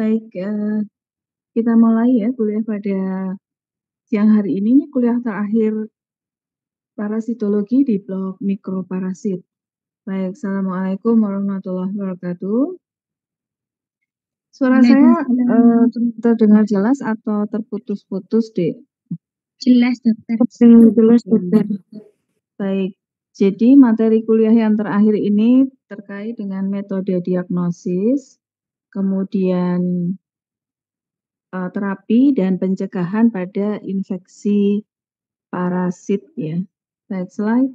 Baik, kita mulai ya kuliah pada siang hari ini. Ini kuliah terakhir parasitologi di blok mikroparasit. Baik, Assalamualaikum warahmatullahi wabarakatuh. Suara saya terdengar jelas atau terputus-putus, Dek? Jelas, dokter. Jelas, dokter. Baik, jadi materi kuliah yang terakhir ini terkait dengan metode diagnosis, kemudian terapi dan pencegahan pada infeksi parasit ya. Next slide.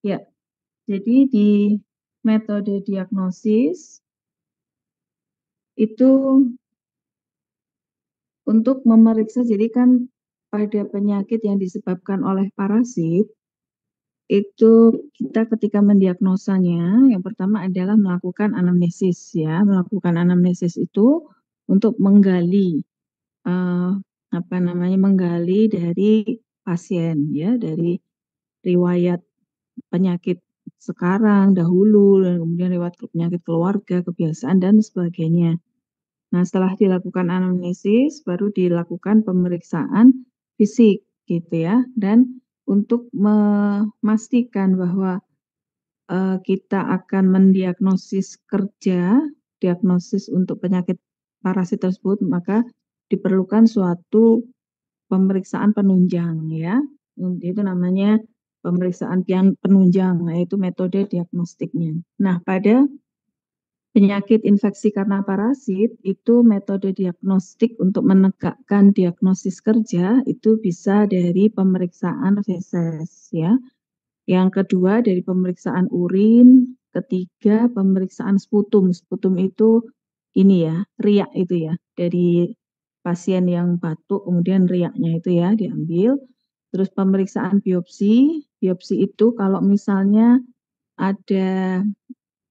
Ya, jadi di metode diagnosis itu untuk memeriksa, jadi kan pada penyakit yang disebabkan oleh parasit, itu kita ketika mendiagnosanya, yang pertama adalah melakukan anamnesis ya. Melakukan anamnesis itu untuk menggali menggali dari pasien ya, dari riwayat penyakit sekarang, dahulu, dan kemudian riwayat penyakit keluarga, kebiasaan, dan sebagainya. Nah, setelah dilakukan anamnesis, baru dilakukan pemeriksaan fisik gitu ya. Dan untuk memastikan bahwa kita akan mendiagnosis diagnosis untuk penyakit parasit tersebut, maka diperlukan suatu pemeriksaan penunjang ya. Itu namanya pemeriksaan penunjang, yaitu metode diagnostiknya. Nah, pada penyakit infeksi karena parasit itu metode diagnostik untuk menegakkan diagnosis kerja itu bisa dari pemeriksaan feses ya. Yang kedua dari pemeriksaan urin, ketiga pemeriksaan sputum. Sputum itu ini ya, riak itu ya, dari pasien yang batuk kemudian riaknya itu ya diambil. Terus pemeriksaan biopsi, biopsi itu kalau misalnya ada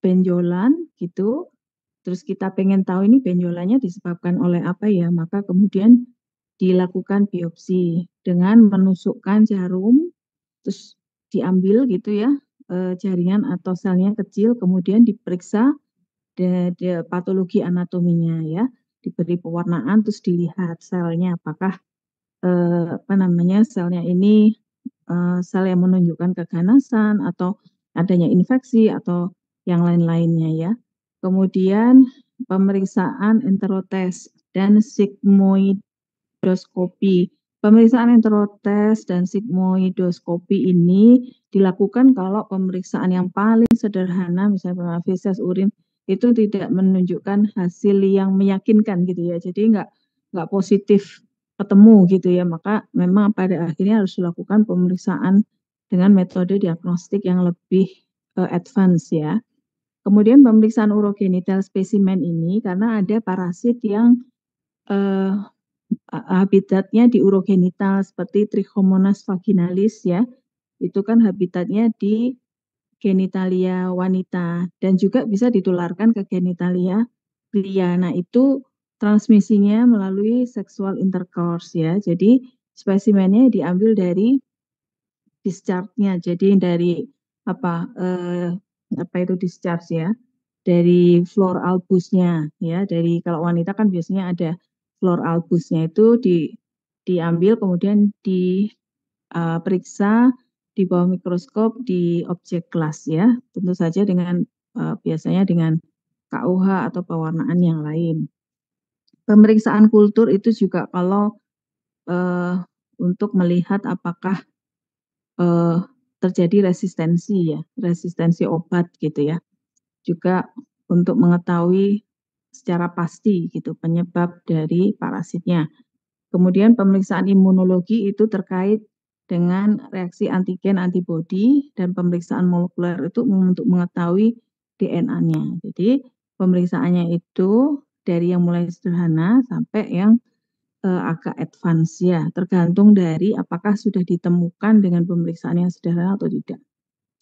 benjolan gitu, terus kita pengen tahu ini benjolannya disebabkan oleh apa ya, maka kemudian dilakukan biopsi dengan menusukkan jarum, terus diambil gitu ya, jaringan atau selnya kecil, kemudian diperiksa patologi anatominya ya, diberi pewarnaan, terus dilihat selnya apakah selnya ini sel yang menunjukkan keganasan atau adanya infeksi atau yang lain-lainnya ya. Kemudian pemeriksaan enterotes dan sigmoidoskopi. Pemeriksaan enterotes dan sigmoidoskopi ini dilakukan kalau pemeriksaan yang paling sederhana, misalnya feses, urin, itu tidak menunjukkan hasil yang meyakinkan gitu ya. Jadi nggak positif ketemu gitu ya, maka memang pada akhirnya harus dilakukan pemeriksaan dengan metode diagnostik yang lebih advance ya. Kemudian pemeriksaan urogenital spesimen ini karena ada parasit yang habitatnya di urogenital seperti Trichomonas vaginalis ya, itu kan habitatnya di genitalia wanita dan juga bisa ditularkan ke genitalia pria. Nah, itu transmisinya melalui sexual intercourse ya. Jadi spesimennya diambil dari discharge-nya. Jadi dari apa itu discharge ya? Dari floor albusnya ya. Dari kalau wanita kan biasanya ada floor albusnya itu diambil kemudian diperiksa di bawah mikroskop di objek kelas ya. Tentu saja dengan biasanya dengan KUH atau pewarnaan yang lain. Pemeriksaan kultur itu juga kalau untuk melihat apakah terjadi resistensi obat gitu ya. Juga untuk mengetahui secara pasti gitu penyebab dari parasitnya. Kemudian pemeriksaan imunologi itu terkait dengan reaksi antigen antibodi dan pemeriksaan molekuler itu untuk mengetahui DNA-nya. Jadi pemeriksaannya itu dari yang mulai sederhana sampai yang agak advance ya, tergantung dari apakah sudah ditemukan dengan pemeriksaan yang sederhana atau tidak.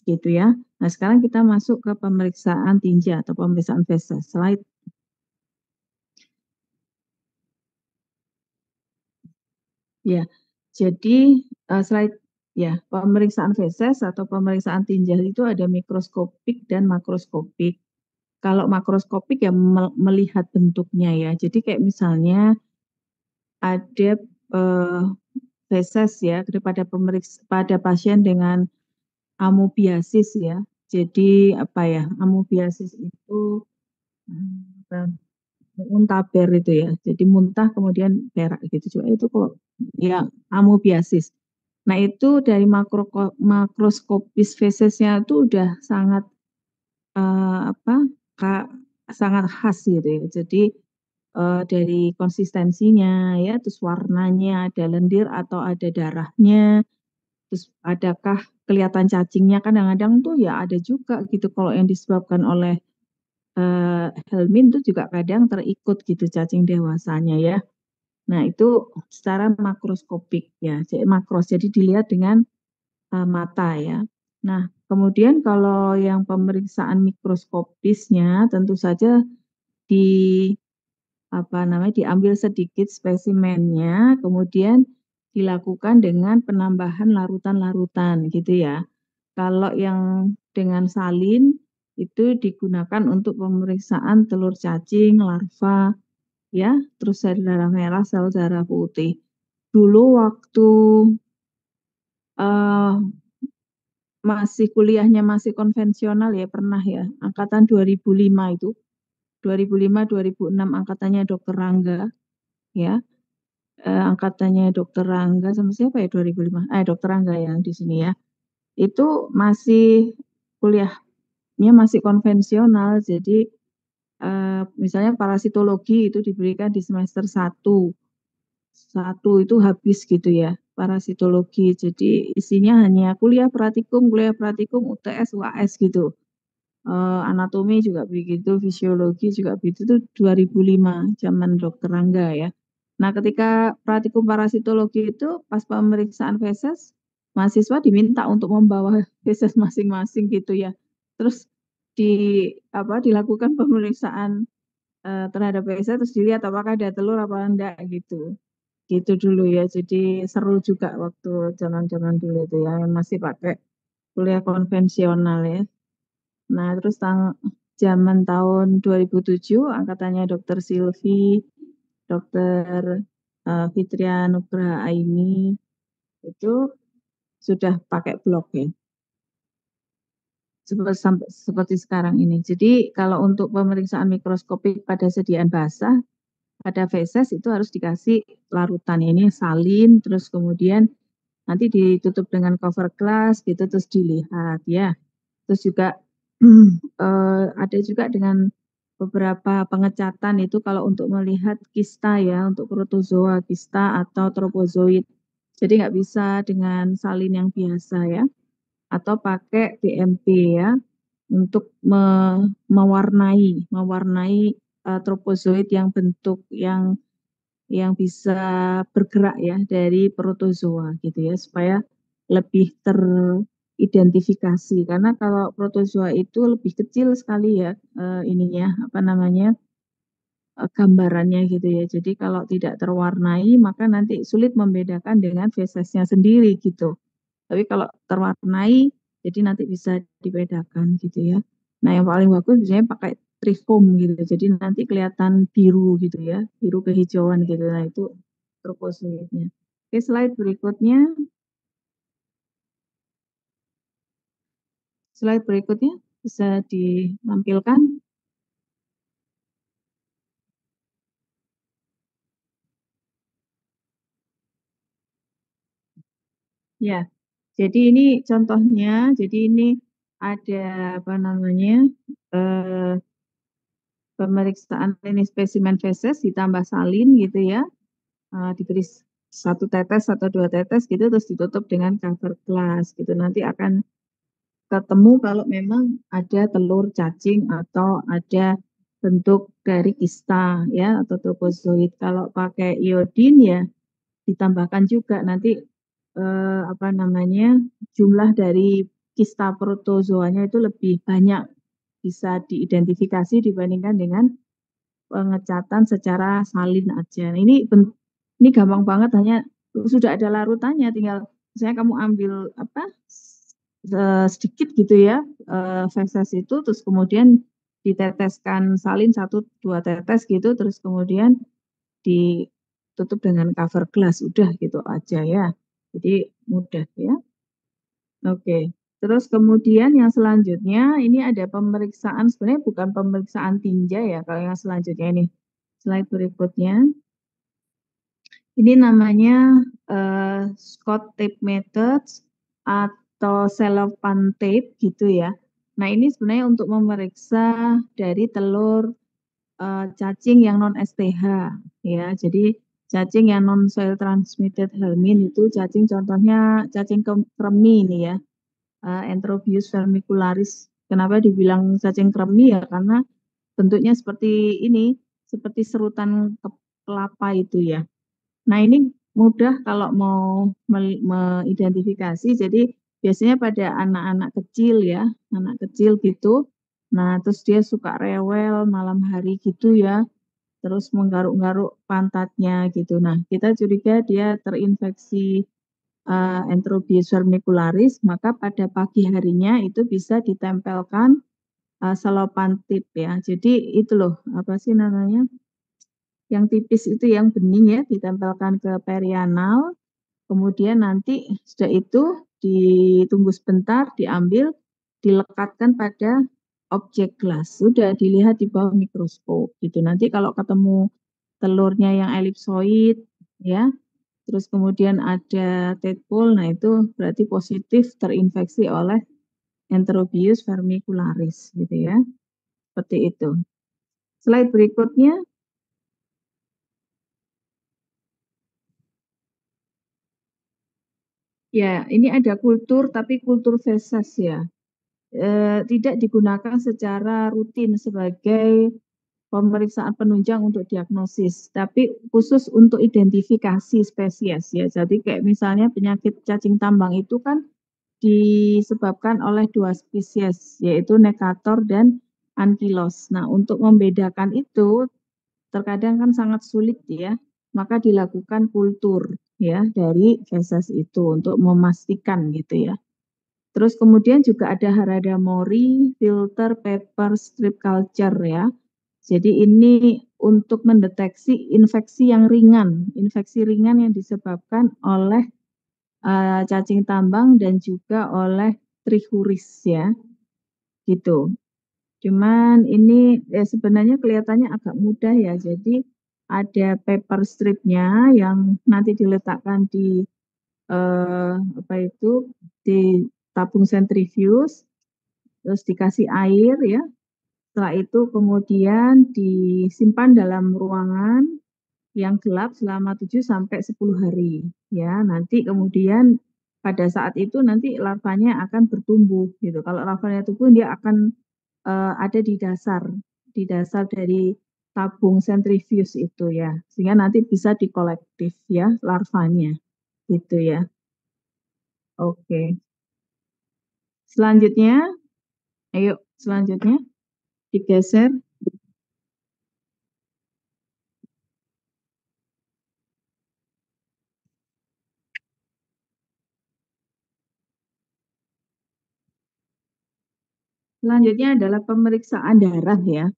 Gitu ya. Nah, sekarang kita masuk ke pemeriksaan tinja atau pemeriksaan feses. Slide. Ya. Jadi slide ya, pemeriksaan feses atau pemeriksaan tinja itu ada mikroskopik dan makroskopik. Kalau makroskopik ya melihat bentuknya ya. Jadi kayak misalnya ada feses ya pada pasien dengan amoebiasis ya. Jadi apa ya, amoebiasis itu muntaber itu ya. Jadi muntah kemudian berak gitu juga itu kok ya amoebiasis. Nah, itu dari makroskopis fesesnya itu udah sangat apa sangat khas gitu ya. Jadi dari konsistensinya ya, terus warnanya ada lendir atau ada darahnya, terus adakah kelihatan cacingnya, kadang-kadang tuh ya ada juga gitu kalau yang disebabkan oleh helmin tuh juga kadang terikut gitu cacing dewasanya ya. Nah, itu secara makroskopik ya, makros. Jadi dilihat dengan mata ya. Nah, kemudian kalau yang pemeriksaan mikroskopisnya tentu saja di diambil sedikit spesimennya, kemudian dilakukan dengan penambahan larutan-larutan gitu ya. Kalau yang dengan salin itu digunakan untuk pemeriksaan telur cacing, larva, ya, terus sel darah merah, sel darah putih. Dulu waktu uh, kuliahnya masih konvensional ya, pernah ya, angkatan 2005 itu, 2005-2006 angkatannya Dokter Rangga, ya, angkatannya Dokter Rangga sama siapa ya 2005? Dokter Rangga yang di sini ya. Itu masih kuliahnya masih konvensional, jadi misalnya parasitologi itu diberikan di semester 1. Satu itu habis gitu ya, parasitologi. Jadi isinya hanya kuliah praktikum, UTS, UAS gitu. Anatomi juga begitu, fisiologi juga begitu, itu 2005 zaman Dokter Rangga ya. Nah, ketika praktikum parasitologi itu pas pemeriksaan feses, mahasiswa diminta untuk membawa feses masing-masing gitu ya. Terus dilakukan pemeriksaan terhadap feses, terus dilihat apakah ada telur apa enggak gitu. Gitu dulu ya. Jadi seru juga waktu zaman-zaman dulu itu ya, yang masih pakai kuliah konvensional ya. Nah, terus zaman tahun 2007 angkatannya Dokter Silvi, Dokter Fitria Nugraha Aini itu sudah pakai blog ya. Seperti sekarang ini. Jadi kalau untuk pemeriksaan mikroskopik pada sediaan basah, pada feses itu harus dikasih larutan ini salin, terus kemudian nanti ditutup dengan cover glass gitu, terus dilihat ya. Terus juga ada juga dengan beberapa pengecatan itu kalau untuk melihat kista ya, untuk protozoa kista atau tropozoid. Jadi nggak bisa dengan salin yang biasa ya, atau pakai DMP ya, untuk mewarnai tropozoid yang bentuk yang bisa bergerak ya dari protozoa gitu ya, supaya lebih teridentifikasi. Karena kalau protozoa itu lebih kecil sekali ya gambarannya gitu ya. Jadi kalau tidak terwarnai maka nanti sulit membedakan dengan fesesnya sendiri gitu. Tapi kalau terwarnai jadi nanti bisa dibedakan gitu ya. Nah, yang paling bagus biasanya pakai trifoam gitu. Jadi nanti kelihatan biru gitu ya, biru kehijauan gitu. Nah, itu tropozoitnya. Oke, slide berikutnya. Slide berikutnya bisa ditampilkan. Ya, jadi ini contohnya. Jadi ini ada eh, pemeriksaan ini spesimen feses ditambah salin gitu ya. Diberi 1 tetes atau 2 tetes gitu, terus ditutup dengan cover glass gitu. Nanti akan ketemu kalau memang ada telur cacing atau ada bentuk dari kista ya atau tropozoid. Kalau pakai iodin ya ditambahkan juga nanti jumlah dari kista protozoanya itu lebih banyak, bisa diidentifikasi dibandingkan dengan pengecatan secara salin aja. Nah, ini gampang banget, hanya sudah ada larutannya, tinggal misalnya kamu ambil apa sedikit gitu ya feses itu, terus kemudian diteteskan salin 1-2 tetes gitu, terus kemudian ditutup dengan cover gelas, udah gitu aja ya. Jadi mudah ya. Oke. Terus kemudian yang selanjutnya ini ada pemeriksaan, sebenarnya bukan pemeriksaan tinja ya kalau yang selanjutnya ini. Slide berikutnya. Ini namanya Scott tape methods atau cellophane tape gitu ya. Nah, ini sebenarnya untuk memeriksa dari telur cacing yang non STH ya. Jadi cacing yang non soil transmitted helminth itu cacing, contohnya cacing kremi ini ya. Enterobius vermicularis. Kenapa dibilang cacing kremi ya? Karena bentuknya seperti ini, seperti serutan kelapa itu ya. Nah, ini mudah kalau mau mengidentifikasi. Jadi biasanya pada anak-anak kecil ya, anak kecil gitu. Nah, terus dia suka rewel malam hari gitu ya. Terus menggaruk-garuk pantatnya gitu. Nah, kita curiga dia terinfeksi Enterobius vermicularis, maka pada pagi harinya itu bisa ditempelkan selopan tip ya. Jadi itu loh, apa sih namanya? Yang tipis itu yang bening ya, ditempelkan ke perianal, kemudian nanti sudah itu ditunggu sebentar, diambil, dilekatkan pada objek gelas. Sudah dilihat di bawah mikroskop gitu. Nanti kalau ketemu telurnya yang elipsoid ya, terus kemudian ada tadpole, nah itu berarti positif terinfeksi oleh Enterobius vermicularis gitu ya. Seperti itu. Slide berikutnya. Ya, ini ada kultur tapi kultur feses ya. Tidak digunakan secara rutin sebagai pemeriksaan penunjang untuk diagnosis, tapi khusus untuk identifikasi spesies ya. Jadi kayak misalnya penyakit cacing tambang itu kan disebabkan oleh 2 spesies, yaitu Necator dan Ankylos. Nah, untuk membedakan itu terkadang kan sangat sulit ya, maka dilakukan kultur ya dari feses itu untuk memastikan gitu ya. Terus kemudian juga ada Harada Mori filter paper strip culture ya. Jadi ini untuk mendeteksi infeksi ringan yang disebabkan oleh cacing tambang dan juga oleh trichuris ya, gitu. Cuman ini sebenarnya kelihatannya agak mudah ya. Jadi ada paper stripnya yang nanti diletakkan di apa itu di tabung sentrifuge, terus dikasih air ya. Setelah itu kemudian disimpan dalam ruangan yang gelap selama 7 sampai 10 hari ya. Nanti kemudian pada saat itu nanti larvanya akan bertumbuh gitu. Kalau larvanya tumbuh dia akan ada di dasar dari tabung sentrifuge itu ya. Sehingga nanti bisa dikolektif ya larvanya gitu ya. Oke. Selanjutnya, ayo selanjutnya digeser. Selanjutnya adalah pemeriksaan darah ya.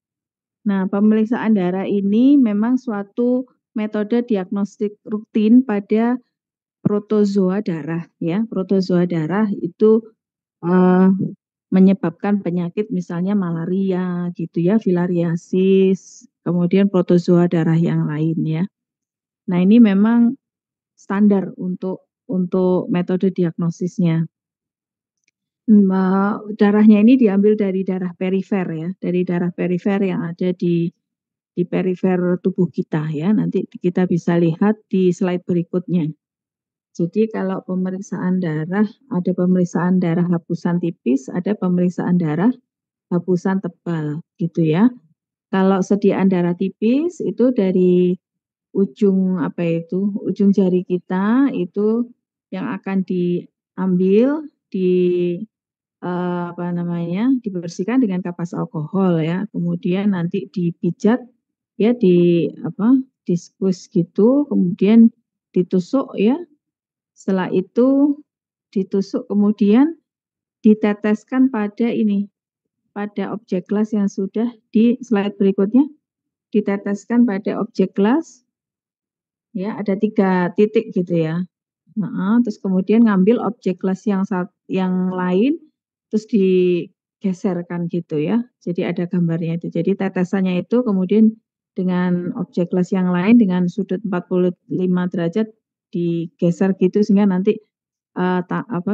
Nah, pemeriksaan darah ini memang suatu metode diagnostik rutin pada protozoa darah ya. Protozoa darah itu eh, menyebabkan penyakit misalnya malaria gitu ya, filariasis, kemudian protozoa darah yang lain ya. Nah, ini memang standar untuk metode diagnosisnya. Darahnya ini diambil dari darah perifer ya, dari darah perifer yang ada di perifer tubuh kita ya. Nanti kita bisa lihat di slide berikutnya. Jadi kalau pemeriksaan darah, ada pemeriksaan darah hapusan tipis, ada pemeriksaan darah hapusan tebal gitu ya. Kalau sediaan darah tipis itu dari ujung apa itu, ujung jari kita itu yang akan diambil apa namanya, dibersihkan dengan kapas alkohol ya. Kemudian nanti dipijat ya di apa, diskus gitu, kemudian ditusuk ya. Setelah itu ditusuk kemudian diteteskan pada ini, pada objek gelas yang sudah di slide berikutnya, diteteskan pada objek gelas, ya ada 3 titik gitu ya. Terus kemudian ngambil objek gelas yang lain, terus digeserkan gitu ya. Jadi ada gambarnya itu. Jadi tetesannya itu kemudian dengan objek gelas yang lain dengan sudut 45 derajat digeser gitu sehingga nanti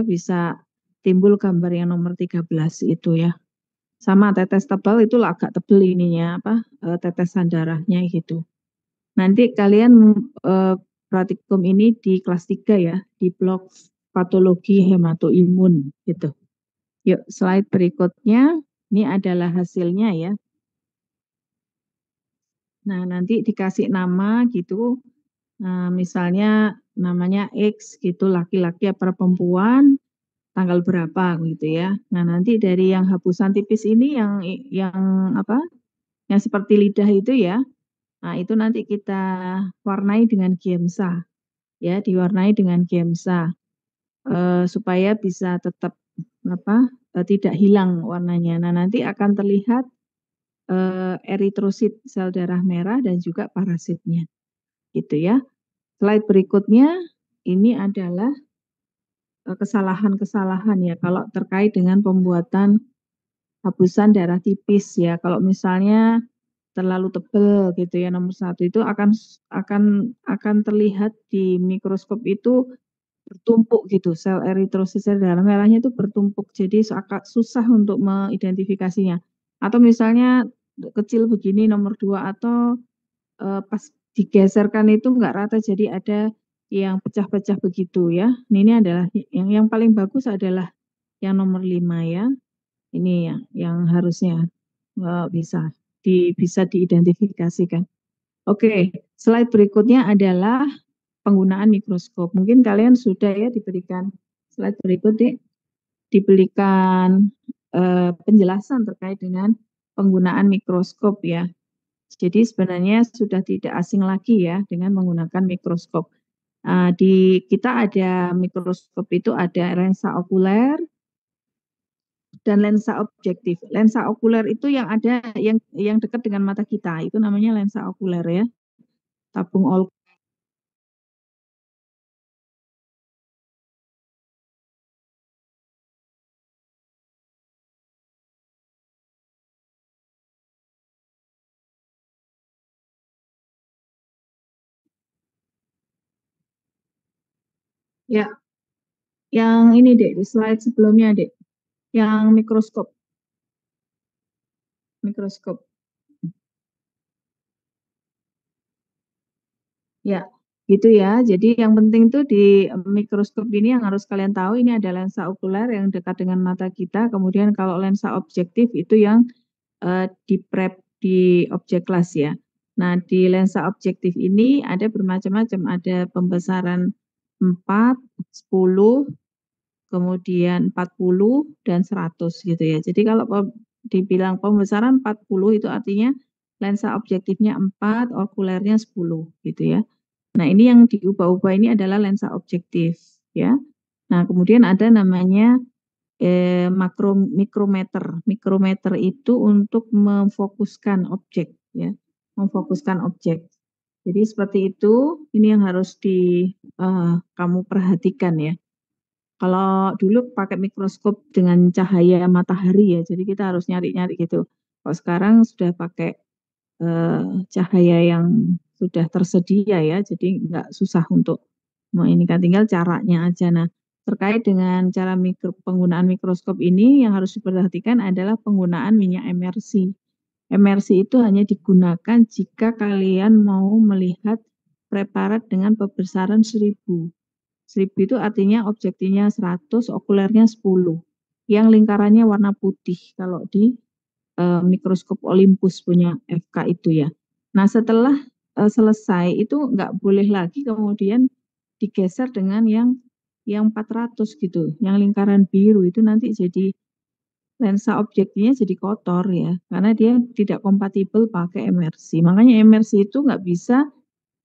bisa timbul gambar yang nomor 13 itu ya. Sama tetes tebal itu agak tebel ininya tetesan darahnya gitu. Nanti kalian praktikum ini di kelas 3 ya, di blok patologi hematoimun gitu. Yuk slide berikutnya, ini adalah hasilnya ya. Nah nanti dikasih nama gitu, nah, misalnya namanya X gitu, laki-laki apa perempuan, tanggal berapa gitu ya. Nah nanti dari yang hapusan tipis ini yang apa, yang seperti lidah itu ya, nah itu nanti kita warnai dengan Giemsa ya, diwarnai dengan Giemsa supaya bisa tetap tidak hilang warnanya. Nah nanti akan terlihat eritrosit sel darah merah dan juga parasitnya gitu ya. Slide berikutnya ini adalah kesalahan-kesalahan ya kalau terkait dengan pembuatan hapusan darah tipis ya. Kalau misalnya terlalu tebal gitu ya nomor 1 itu akan terlihat di mikroskop itu bertumpuk gitu, sel eritrosit sel darah merahnya itu bertumpuk, jadi agak susah untuk mengidentifikasinya. Atau misalnya kecil begini nomor 2 atau pas digeserkan itu enggak rata, jadi ada yang pecah-pecah begitu ya. Ini adalah yang paling bagus adalah yang nomor 5 ya. Ini yang harusnya bisa diidentifikasikan. Oke, slide berikutnya adalah penggunaan mikroskop. Mungkin kalian sudah ya diberikan slide berikut diberikan penjelasan terkait dengan penggunaan mikroskop ya. Jadi sebenarnya sudah tidak asing lagi ya dengan menggunakan mikroskop. Di kita ada mikroskop itu ada lensa okuler dan lensa objektif. Lensa okuler itu yang ada yang dekat dengan mata kita, itu namanya lensa okuler ya. Tabung ya, yang ini Dek, di slide sebelumnya Dek, yang mikroskop. Mikroskop. Ya, gitu ya. Jadi yang penting tuh di mikroskop ini yang harus kalian tahu ini ada lensa okuler yang dekat dengan mata kita. Kemudian kalau lensa objektif itu yang di objek kelas ya. Nah, di lensa objektif ini ada bermacam-macam, ada pembesaran 4, 10, kemudian 40 dan 100 gitu ya. Jadi kalau dibilang pembesaran 40 itu artinya lensa objektifnya 4, okulernya 10 gitu ya. Nah, ini yang diubah-ubah ini adalah lensa objektif ya. Nah, kemudian ada namanya mikrometer. Mikrometer itu untuk memfokuskan objek ya, memfokuskan objek. Jadi seperti itu, ini yang harus kamu perhatikan ya. Kalau dulu pakai mikroskop dengan cahaya matahari ya, jadi kita harus nyari-nyari gitu. Kalau sekarang sudah pakai cahaya yang sudah tersedia ya, jadi nggak susah untuk kan tinggal caranya aja. Nah, terkait dengan cara penggunaan mikroskop ini yang harus diperhatikan adalah penggunaan minyak emersi. Emersi itu hanya digunakan jika kalian mau melihat preparat dengan pembesaran 1000. 1000 itu artinya objektifnya 100, okulernya 10. Yang lingkarannya warna putih kalau di mikroskop Olympus punya FK itu ya. Nah setelah selesai itu nggak boleh lagi kemudian digeser dengan yang 400 gitu, yang lingkaran biru itu nanti jadi lensa objektifnya jadi kotor ya, karena dia tidak kompatibel pakai emersi. Makanya emersi itu nggak bisa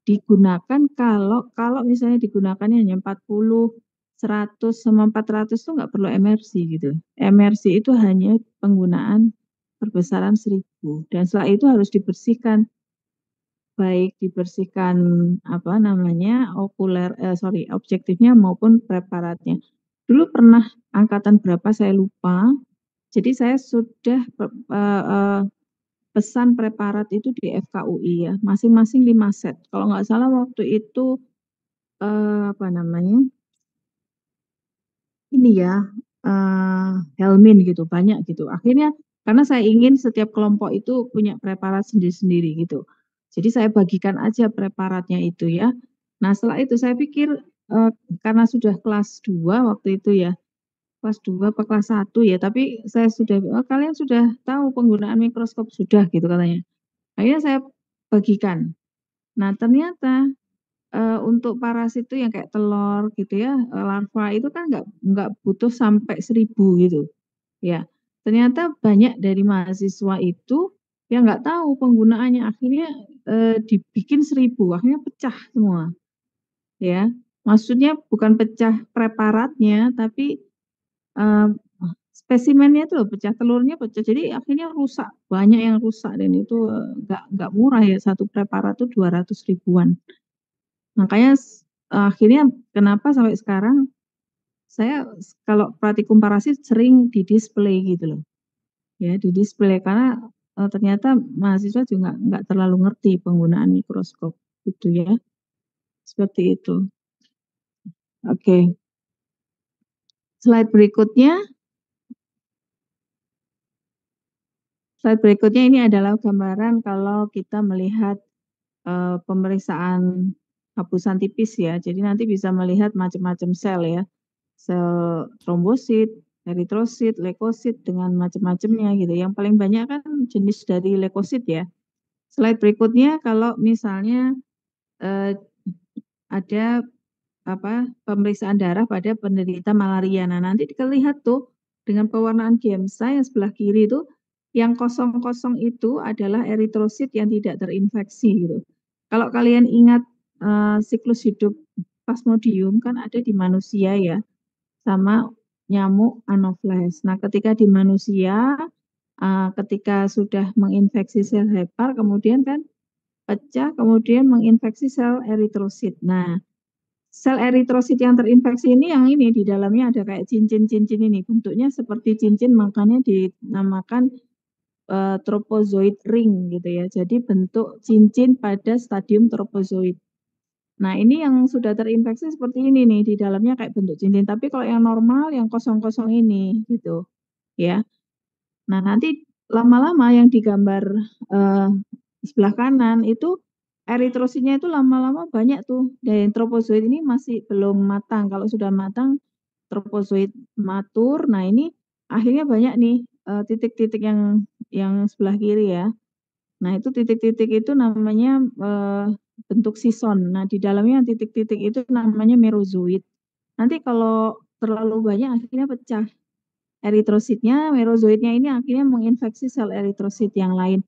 digunakan kalau misalnya digunakannya hanya 40, 100 sama 400 tuh nggak perlu MRC gitu. MRC itu hanya penggunaan perbesaran 1000 dan setelah itu harus dibersihkan. Baik dibersihkan apa namanya, objektifnya maupun preparatnya. Dulu pernah angkatan berapa saya lupa, jadi saya sudah pesan preparat itu di FKUI ya, masing-masing 5 set. Kalau nggak salah waktu itu, apa namanya, ini ya, Helmin gitu, banyak gitu. Akhirnya karena saya ingin setiap kelompok itu punya preparat sendiri-sendiri gitu. Jadi saya bagikan aja preparatnya itu ya. Nah setelah itu saya pikir, karena sudah kelas 2 waktu itu ya, kelas 2 apa kelas 1 ya, tapi saya sudah, "Oh kalian sudah tahu penggunaan mikroskop?" "Sudah," gitu katanya. Akhirnya saya bagikan. Nah ternyata untuk parasit itu yang kayak telur gitu ya, larva itu kan nggak butuh sampai 1000 gitu, ya. Ternyata banyak dari mahasiswa itu yang nggak tahu penggunaannya, akhirnya, dibikin 1000, akhirnya pecah semua, ya. Maksudnya bukan pecah preparatnya, tapi, eee, spesimennya itu loh pecah, telurnya pecah, jadi akhirnya rusak, banyak yang rusak dan itu, nggak murah ya, satu preparat tuh 200 ribuan. Makanya akhirnya kenapa sampai sekarang saya kalau praktikum parasit sering di-display gitu loh, ya di-display karena, ternyata mahasiswa juga nggak terlalu ngerti penggunaan mikroskop gitu ya, seperti itu. Oke, slide berikutnya ini adalah gambaran kalau kita melihat, pemeriksaan hapusan tipis ya, jadi nanti bisa melihat macam-macam sel ya. Sel trombosit, eritrosit, leukosit, dengan macam-macamnya gitu. Yang paling banyak kan jenis dari leukosit ya. Slide berikutnya kalau misalnya, eee, ada apa, pemeriksaan darah pada penderita malaria. Nah, nanti terlihat tuh dengan pewarnaan Gemsa yang sebelah kiri itu, yang kosong-kosong itu adalah eritrosit yang tidak terinfeksi gitu. Kalau kalian ingat, siklus hidup Plasmodium kan ada di manusia ya. Sama nyamuk anopheles. Nah, ketika di manusia, ketika sudah menginfeksi sel hepar, kemudian kan pecah, kemudian menginfeksi sel eritrosit. Nah, sel eritrosit yang terinfeksi ini yang ini, di dalamnya ada kayak cincin-cincin ini, bentuknya seperti cincin, makanya dinamakan, tropozoid ring gitu ya. Jadi bentuk cincin pada stadium tropozoid. Nah, ini yang sudah terinfeksi seperti ini nih, di dalamnya kayak bentuk cincin, tapi kalau yang normal yang kosong-kosong ini, gitu, ya. Nah, nanti lama-lama yang digambar, eee, sebelah kanan itu eritrositnya itu lama-lama banyak tuh, dan tropozoid ini masih belum matang, kalau sudah matang tropozoid matur, nah ini akhirnya banyak nih, titik-titik yang sebelah kiri ya. Nah, itu titik-titik itu namanya, bentuk sison. Nah, di dalamnya titik-titik itu namanya merozoit. Nanti kalau terlalu banyak akhirnya pecah eritrositnya, merozoitnya ini akhirnya menginfeksi sel eritrosit yang lain.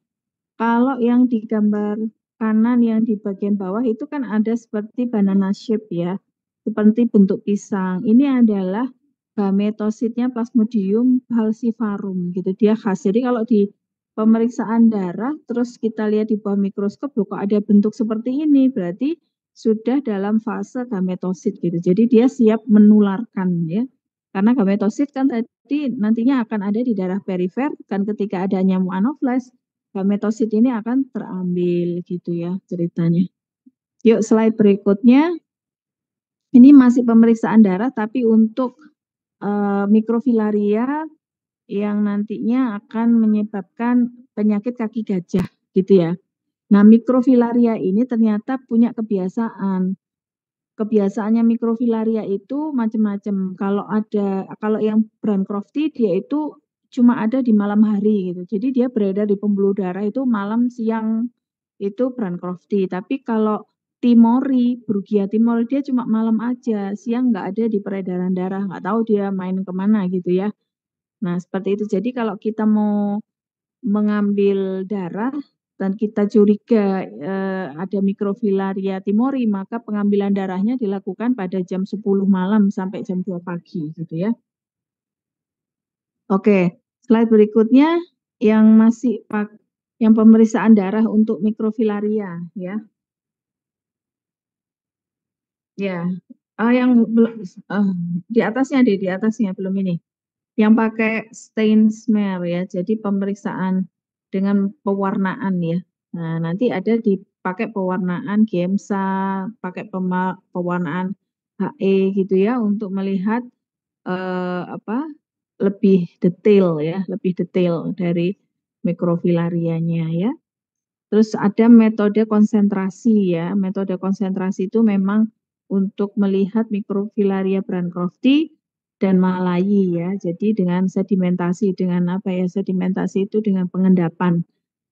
Kalau yang di gambar kanan yang di bagian bawah itu kan ada seperti banana shape ya, seperti bentuk pisang. Ini adalah gametositnya Plasmodium falciparum gitu, dia khas. Jadi kalau di pemeriksaan darah terus kita lihat di bawah mikroskop, loh kok ada bentuk seperti ini, berarti sudah dalam fase gametosit gitu. Jadi dia siap menularkan ya. Karena gametosit kan tadi nantinya akan ada di darah perifer, dan ketika ada nyamuk anopheles gametosit ini akan terambil gitu ya ceritanya. Yuk slide berikutnya. Ini masih pemeriksaan darah tapi untuk, mikrofilaria yang nantinya akan menyebabkan penyakit kaki gajah gitu ya. Nah, mikrofilaria ini ternyata punya kebiasaan. Kebiasaannya mikrofilaria itu macam-macam. Kalau yang Bancrofti dia itu cuma ada di malam hari gitu. Jadi dia beredar di pembuluh darah itu malam, siang itu Bancrofti. Tapi kalau Timori, Brugia timori dia cuma malam aja, siang nggak ada di peredaran darah, nggak tahu dia main kemana gitu ya. Nah, seperti itu. Jadi kalau kita mau mengambil darah dan kita curiga ada mikrofilaria timori, maka pengambilan darahnya dilakukan pada jam 10 malam sampai jam 2 pagi gitu ya. Oke, slide berikutnya yang yang pemeriksaan darah untuk mikrofilaria ya. Ya, yang di atasnya deh, di atasnya belum ini. Yang pakai stain smear ya, jadi pemeriksaan dengan pewarnaan ya. Nah, nanti ada dipakai pewarnaan GEMSA, pakai pewarnaan HE gitu ya untuk melihat lebih detail ya, lebih detail dari mikrofilarianya ya. Terus ada metode konsentrasi ya. Metode konsentrasi itu memang untuk melihat mikrofilaria Bancrofti dan Malayi ya. Jadi dengan sedimentasi, dengan apa ya? Sedimentasi itu dengan pengendapan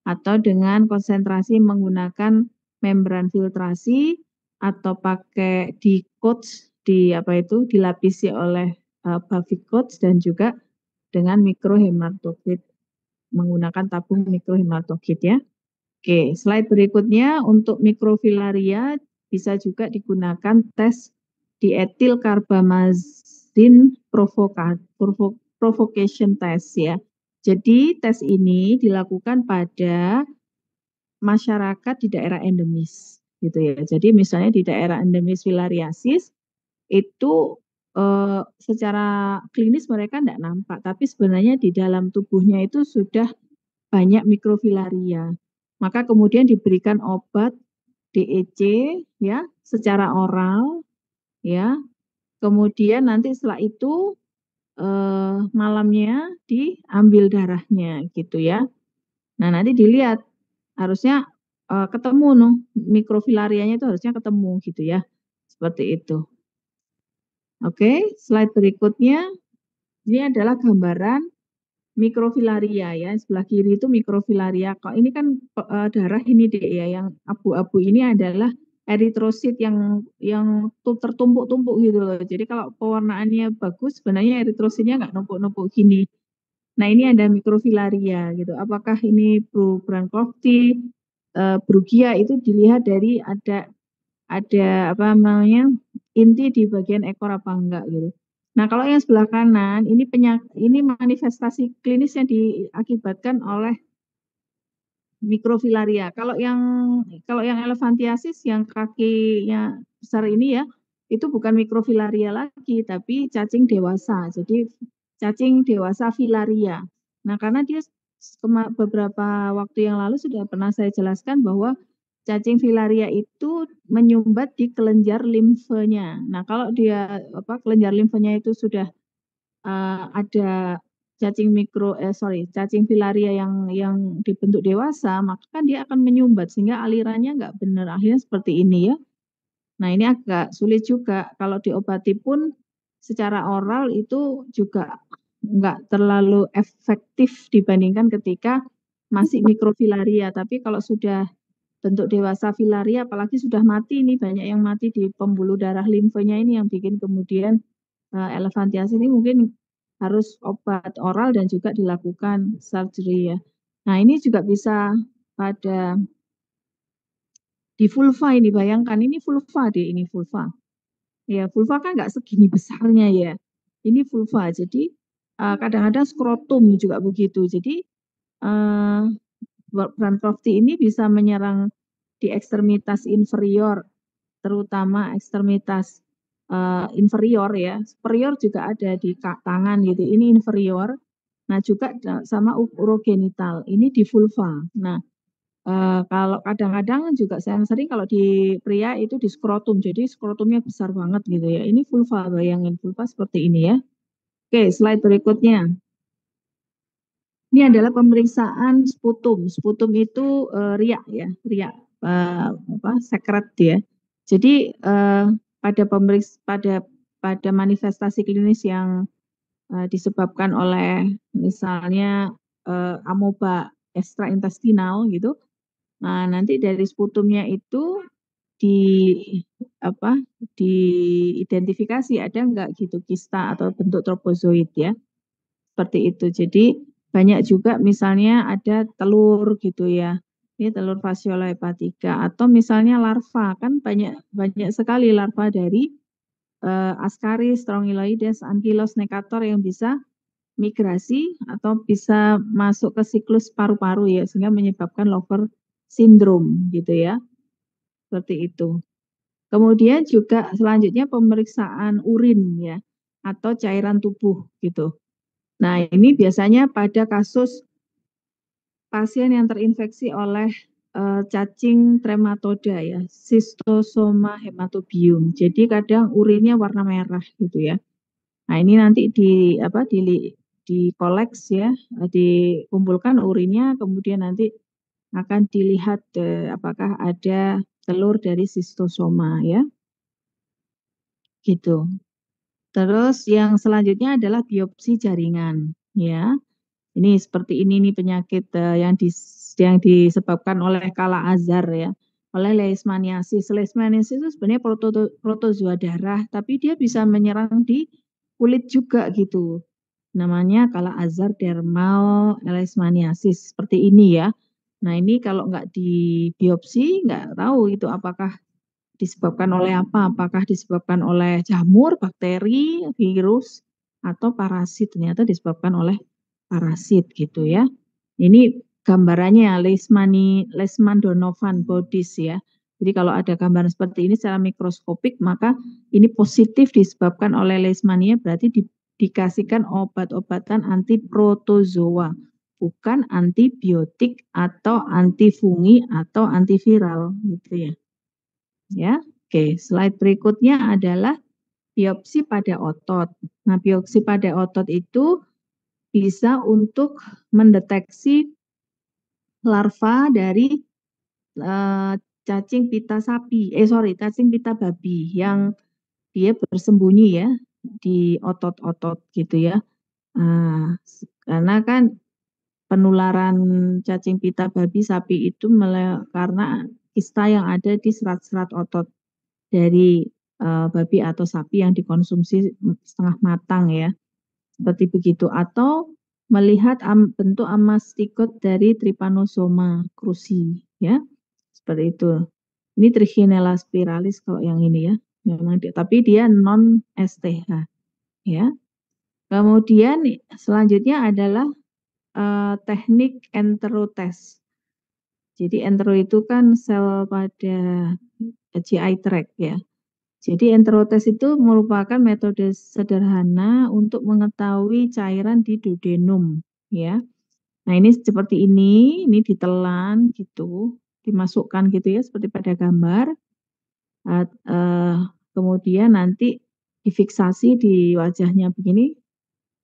atau dengan konsentrasi menggunakan membran filtrasi atau pakai di coats dilapisi oleh Bavick coats dan juga dengan mikrohematokrit menggunakan tabung mikrohematokrit ya. Oke, slide berikutnya untuk mikrofilaria bisa juga digunakan tes dietil karbamazin provocation test ya. Jadi tes ini dilakukan pada masyarakat di daerah endemis gitu ya. Jadi misalnya di daerah endemis filariasis itu secara klinis mereka tidak nampak, tapi sebenarnya di dalam tubuhnya itu sudah banyak mikrofilaria. Maka kemudian diberikan obat DEC ya secara oral ya. Kemudian nanti setelah itu malamnya diambil darahnya gitu ya. Nah, nanti dilihat harusnya ketemu mikrofilarianya itu harusnya ketemu gitu ya. Seperti itu. Oke, slide berikutnya ini adalah gambaran mikrofilaria ya, sebelah kiri itu mikrofilaria. Kok ini kan darah ini deh ya, yang abu-abu ini adalah eritrosit yang tertumpuk-tumpuk gitu loh. Jadi kalau pewarnaannya bagus, sebenarnya eritrositnya nggak numpuk-numpuk gini. Nah ini ada mikrofilaria gitu. Apakah ini Bancrofti, Brugia itu dilihat dari ada apa namanya inti di bagian ekor apa enggak gitu. Nah, kalau yang sebelah kanan ini manifestasi klinis yang diakibatkan oleh mikrofilaria. Kalau yang elephantiasis yang kakinya besar ini ya, itu bukan mikrofilaria lagi tapi cacing dewasa. Jadi cacing dewasa filaria. Nah, karena dia beberapa waktu yang lalu sudah pernah saya jelaskan bahwa cacing filaria itu menyumbat di kelenjar limfenya. Nah, kalau dia kelenjar limfenya itu sudah ada cacing filaria yang dibentuk dewasa, maka kan dia akan menyumbat sehingga alirannya nggak benar. Akhirnya seperti ini ya. Nah, ini agak sulit juga kalau diobati pun secara oral itu juga nggak terlalu efektif dibandingkan ketika masih mikrofilaria. Tapi kalau sudah bentuk dewasa filaria, apalagi sudah mati ini banyak yang mati di pembuluh darah limfenya ini yang bikin kemudian elephantiasis ini mungkin harus obat oral dan juga dilakukan surgery ya. Nah ini juga bisa pada di vulva ini, bayangkan ini vulva deh, ini vulva. Ya vulva kan nggak segini besarnya ya. Ini vulva, jadi kadang-kadang skrotum juga begitu. Jadi Bancrofti ini bisa menyerang di ekstremitas inferior, terutama ekstremitas inferior ya. Superior juga ada di tangan gitu. Ini inferior. Nah, juga sama urogenital. Ini di vulva. Nah, kalau kadang-kadang juga saya sering kalau di pria itu di skrotum. Jadi skrotumnya besar banget gitu ya. Ini vulva, bayangin vulva seperti ini ya. Oke, slide berikutnya. Ini adalah pemeriksaan sputum. Sputum itu riak ya, riak sekret ya. Jadi pada manifestasi klinis yang disebabkan oleh misalnya amoeba ekstraintestinal gitu. Nah, nanti dari sputumnya itu di diidentifikasi ada enggak gitu kista atau bentuk tropozoid ya. Seperti itu. Jadi banyak juga misalnya ada telur gitu ya. Ini telur Fasciola hepatica atau misalnya larva, kan banyak sekali larva dari Ascaris, Strongyloides, Ankylos necator yang bisa migrasi atau bisa masuk ke siklus paru-paru ya, sehingga menyebabkan Lover syndrome gitu ya. Seperti itu. Kemudian juga selanjutnya pemeriksaan urin ya atau cairan tubuh gitu. Nah, ini biasanya pada kasus pasien yang terinfeksi oleh cacing trematoda ya, Schistosoma hematobium. Jadi kadang urinnya warna merah gitu ya. Nah, ini nanti di koleks ya, dikumpulkan urinnya, kemudian nanti akan dilihat apakah ada telur dari Schistosoma ya. Gitu. Terus yang selanjutnya adalah biopsi jaringan ya. Ini seperti ini nih penyakit yang disebabkan oleh kala azar ya, oleh leishmaniasis. Leishmaniasis itu sebenarnya protozoa darah, tapi dia bisa menyerang di kulit juga gitu. Namanya kala azar dermal leishmaniasis seperti ini ya. Nah ini kalau nggak di biopsi nggak tahu itu apakah disebabkan oleh apa? Apakah disebabkan oleh jamur, bakteri, virus, atau parasit? Ternyata disebabkan oleh parasit gitu ya. Ini gambarannya Leishman-Donovan bodies ya. Jadi kalau ada gambaran seperti ini secara mikroskopik, maka ini positif disebabkan oleh Leishmania, berarti dikasihkan obat-obatan anti protozoa, bukan antibiotik atau antifungi atau antiviral gitu ya. Ya, oke. Slide berikutnya adalah biopsi pada otot. Nah, biopsi pada otot itu bisa untuk mendeteksi larva dari cacing pita sapi, cacing pita babi yang dia bersembunyi ya di otot-otot gitu ya. Nah, karena kan penularan cacing pita babi sapi itu karena kista yang ada di serat-serat otot dari babi atau sapi yang dikonsumsi setengah matang ya, seperti begitu. Atau melihat bentuk amastigot dari Trypanosoma cruzi ya, seperti itu. Ini Trichinella spiralis kalau yang ini ya, memang tapi dia non STH ya. Kemudian selanjutnya adalah teknik enterotest. Jadi entero itu kan sel pada GI tract ya. Jadi enterotest itu merupakan metode sederhana untuk mengetahui cairan di duodenum ya. Nah, ini seperti ini ditelan gitu, dimasukkan gitu ya seperti pada gambar. Kemudian nanti difiksasi di wajahnya begini.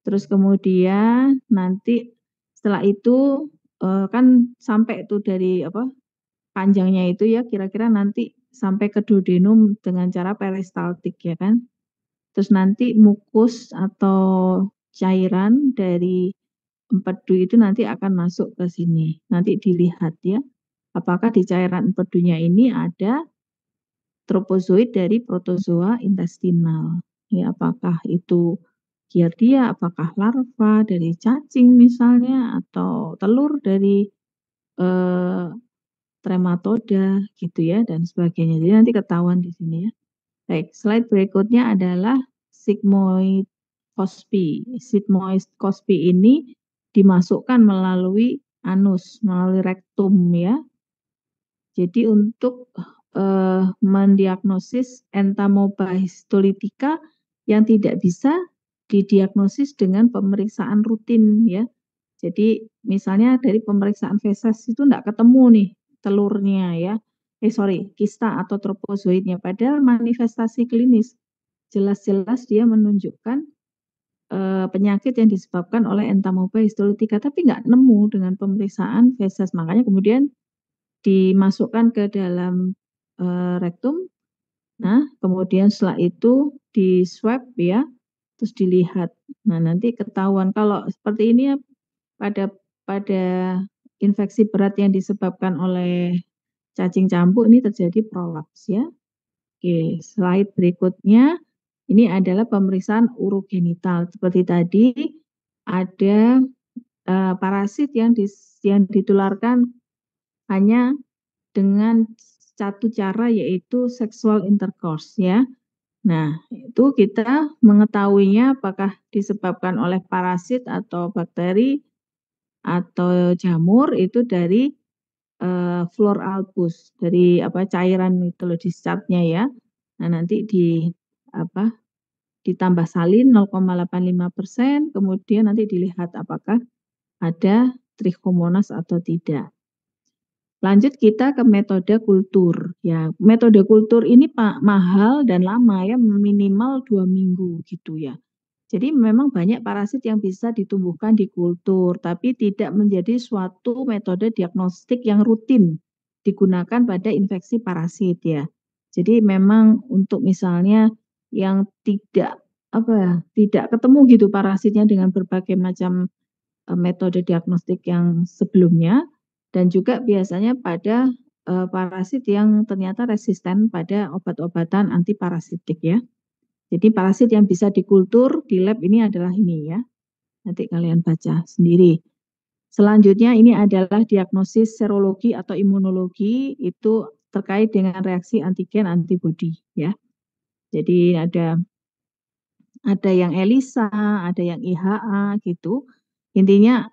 Terus kemudian nanti setelah itu kan sampai itu dari panjangnya itu ya kira-kira nanti sampai ke duodenum dengan cara peristaltik ya kan. Terus nanti mukus atau cairan dari empedu itu nanti akan masuk ke sini. Nanti dilihat ya, apakah di cairan empedunya ini ada tropozoid dari protozoa intestinal. Ya, apakah itu giardia, apakah larva dari cacing misalnya, atau telur dari trematoda gitu ya, dan sebagainya. Jadi nanti ketahuan di sini ya. Baik, slide berikutnya adalah sigmoid cospi. Sigmoid cospi ini dimasukkan melalui anus, melalui rektum ya. Jadi untuk mendiagnosis entamoeba histolitika yang tidak bisa didiagnosis dengan pemeriksaan rutin ya. Jadi misalnya dari pemeriksaan feses itu enggak ketemu nih telurnya ya. Kista atau tropozoidnya. Padahal manifestasi klinis jelas-jelas dia menunjukkan penyakit yang disebabkan oleh entamoeba histolitika, tapi enggak nemu dengan pemeriksaan feses. Makanya kemudian dimasukkan ke dalam rektum. Nah, kemudian setelah itu di swab ya, terus dilihat. Nah, nanti ketahuan kalau seperti ini ya pada infeksi berat yang disebabkan oleh cacing cambuk ini terjadi prolaps ya. Oke, slide berikutnya ini adalah pemeriksaan urogenital. Seperti tadi ada parasit yang ditularkan hanya dengan satu cara, yaitu sexual intercourse ya. Nah, itu kita mengetahuinya apakah disebabkan oleh parasit atau bakteri atau jamur itu dari Flor albus, dari cairan itu loh, discharge-nya ya. Nah, nanti apa ditambah salin 0,85%, kemudian nanti dilihat apakah ada trichomonas atau tidak. Lanjut kita ke metode kultur. Ya, metode kultur ini mahal dan lama ya, minimal 2 minggu gitu ya. Jadi memang banyak parasit yang bisa ditumbuhkan di kultur, tapi tidak menjadi suatu metode diagnostik yang rutin digunakan pada infeksi parasit ya. Jadi memang untuk misalnya yang tidak ketemu gitu parasitnya dengan berbagai macam metode diagnostik yang sebelumnya, dan juga biasanya pada parasit yang ternyata resisten pada obat-obatan antiparasitik ya. Jadi parasit yang bisa dikultur di lab ini adalah ini ya. Nanti kalian baca sendiri. Selanjutnya ini adalah diagnosis serologi atau imunologi, itu terkait dengan reaksi antigen antibodi ya. Jadi ada yang ELISA, ada yang IHA gitu. Intinya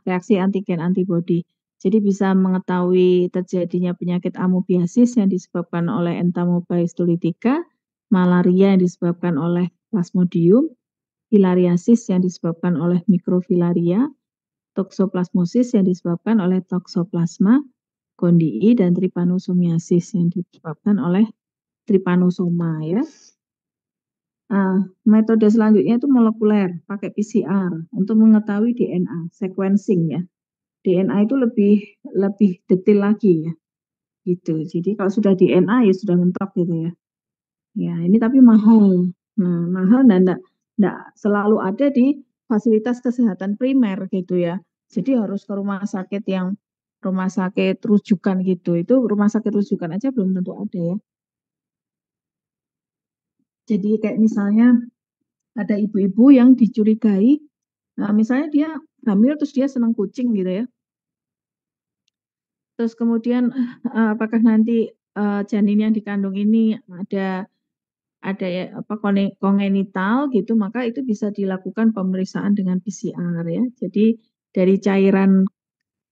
reaksi antigen antibodi. Jadi bisa mengetahui terjadinya penyakit amoebiasis yang disebabkan oleh Entamoeba histolytica, malaria yang disebabkan oleh Plasmodium, filariasis yang disebabkan oleh Microfilaria, toxoplasmosis yang disebabkan oleh Toxoplasma gondii, dan trypanosomiasis yang disebabkan oleh Trypanosoma ya. Metode selanjutnya itu molekuler, pakai PCR untuk mengetahui DNA, sequencing ya. DNA itu lebih detail lagi ya, gitu. Jadi kalau sudah DNA ya sudah mentok gitu ya. Ya ini tapi mahal. Nah mahal dan enggak selalu ada di fasilitas kesehatan primer gitu ya. Jadi harus ke rumah sakit rujukan gitu. Itu rumah sakit rujukan aja belum tentu ada ya. Jadi kayak misalnya ada ibu-ibu yang dicurigai, nah misalnya dia hamil terus dia senang kucing gitu ya. Terus kemudian apakah nanti janin yang dikandung ini ada kongenital gitu, maka itu bisa dilakukan pemeriksaan dengan PCR ya. Jadi dari cairan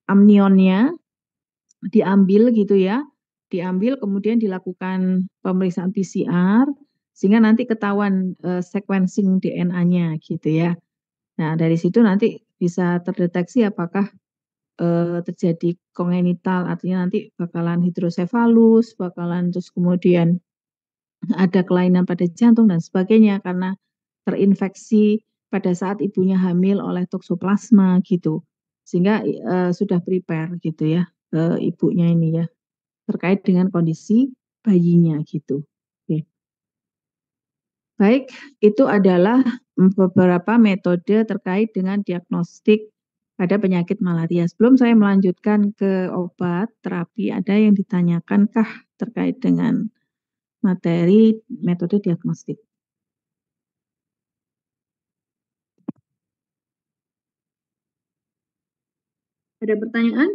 amnionnya diambil gitu ya, diambil kemudian dilakukan pemeriksaan PCR sehingga nanti ketahuan sequencing DNA-nya gitu ya. Nah, dari situ nanti bisa terdeteksi apakah terjadi kongenital, artinya nanti bakalan hidrosefalus, bakalan terus kemudian ada kelainan pada jantung dan sebagainya karena terinfeksi pada saat ibunya hamil oleh toksoplasma gitu. Sehingga sudah prepare gitu ya ibunya ini ya, terkait dengan kondisi bayinya gitu. Oke. Baik, itu adalah beberapa metode terkait dengan diagnostik pada penyakit malaria. Sebelum saya melanjutkan ke obat terapi, ada yang ditanyakankah terkait dengan materi metode diagnostik? Ada pertanyaan?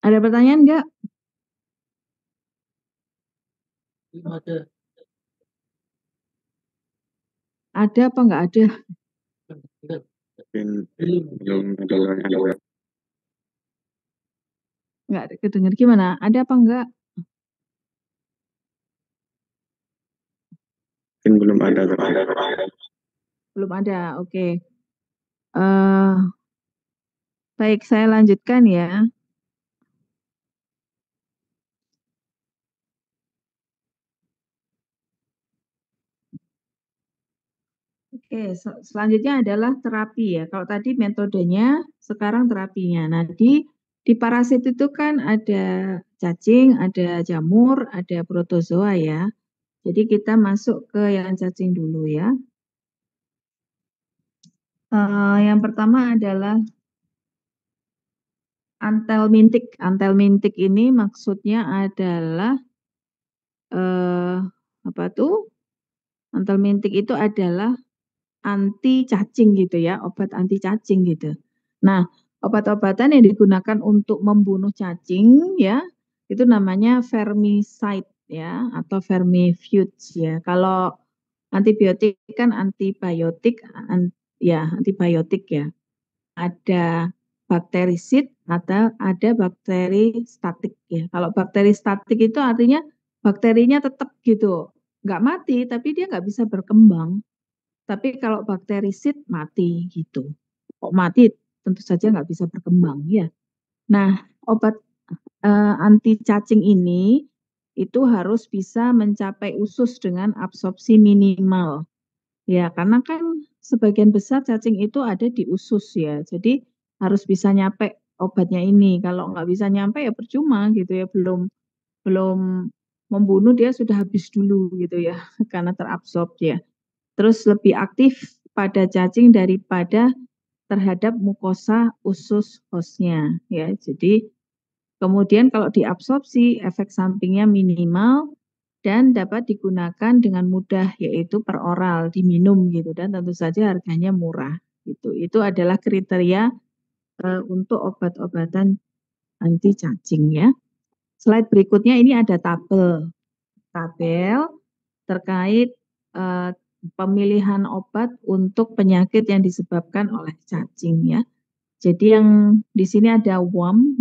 Ada pertanyaan enggak? Ada. Ada apa enggak ada? Belum ada. Enggak kedengar gimana? Ada apa enggak? Belum ada. Belum ada, oke. Baik, saya lanjutkan ya. Oke, selanjutnya adalah terapi ya. Kalau tadi metodenya, sekarang terapinya. Nah, di parasit itu kan ada cacing, ada jamur, ada protozoa ya. Jadi kita masuk ke yang cacing dulu ya. Yang pertama adalah antelmintik. Antelmintik ini maksudnya adalah apa tuh? Antelmintik itu adalah anti cacing gitu ya, obat anti cacing gitu. Nah, obat-obatan yang digunakan untuk membunuh cacing ya, itu namanya vermicide ya atau vermifuge ya. Kalau antibiotik kan antibiotik antibiotik ya. Ada bakterisid atau ada bakteri statik ya. Kalau bakteri statik itu artinya bakterinya tetap gitu, nggak mati tapi dia nggak bisa berkembang. Tapi kalau bakterisid mati gitu. Kok mati? Tentu saja nggak bisa berkembang ya. Nah, obat anti cacing ini itu harus bisa mencapai usus dengan absorpsi minimal. Ya, karena kan sebagian besar cacing itu ada di usus ya. Jadi harus bisa nyampe obatnya ini. Kalau nggak bisa nyampe ya percuma gitu ya. Belum belum membunuh dia sudah habis dulu gitu ya karena terabsorb ya. Terus lebih aktif pada cacing daripada terhadap mukosa usus hostnya ya. Jadi kemudian kalau diabsorpsi efek sampingnya minimal dan dapat digunakan dengan mudah yaitu per oral diminum gitu dan tentu saja harganya murah gitu. Itu adalah kriteria untuk obat-obatan anti cacing ya. Slide berikutnya ini ada tabel terkait pemilihan obat untuk penyakit yang disebabkan oleh cacing ya. Jadi yang di sini ada worm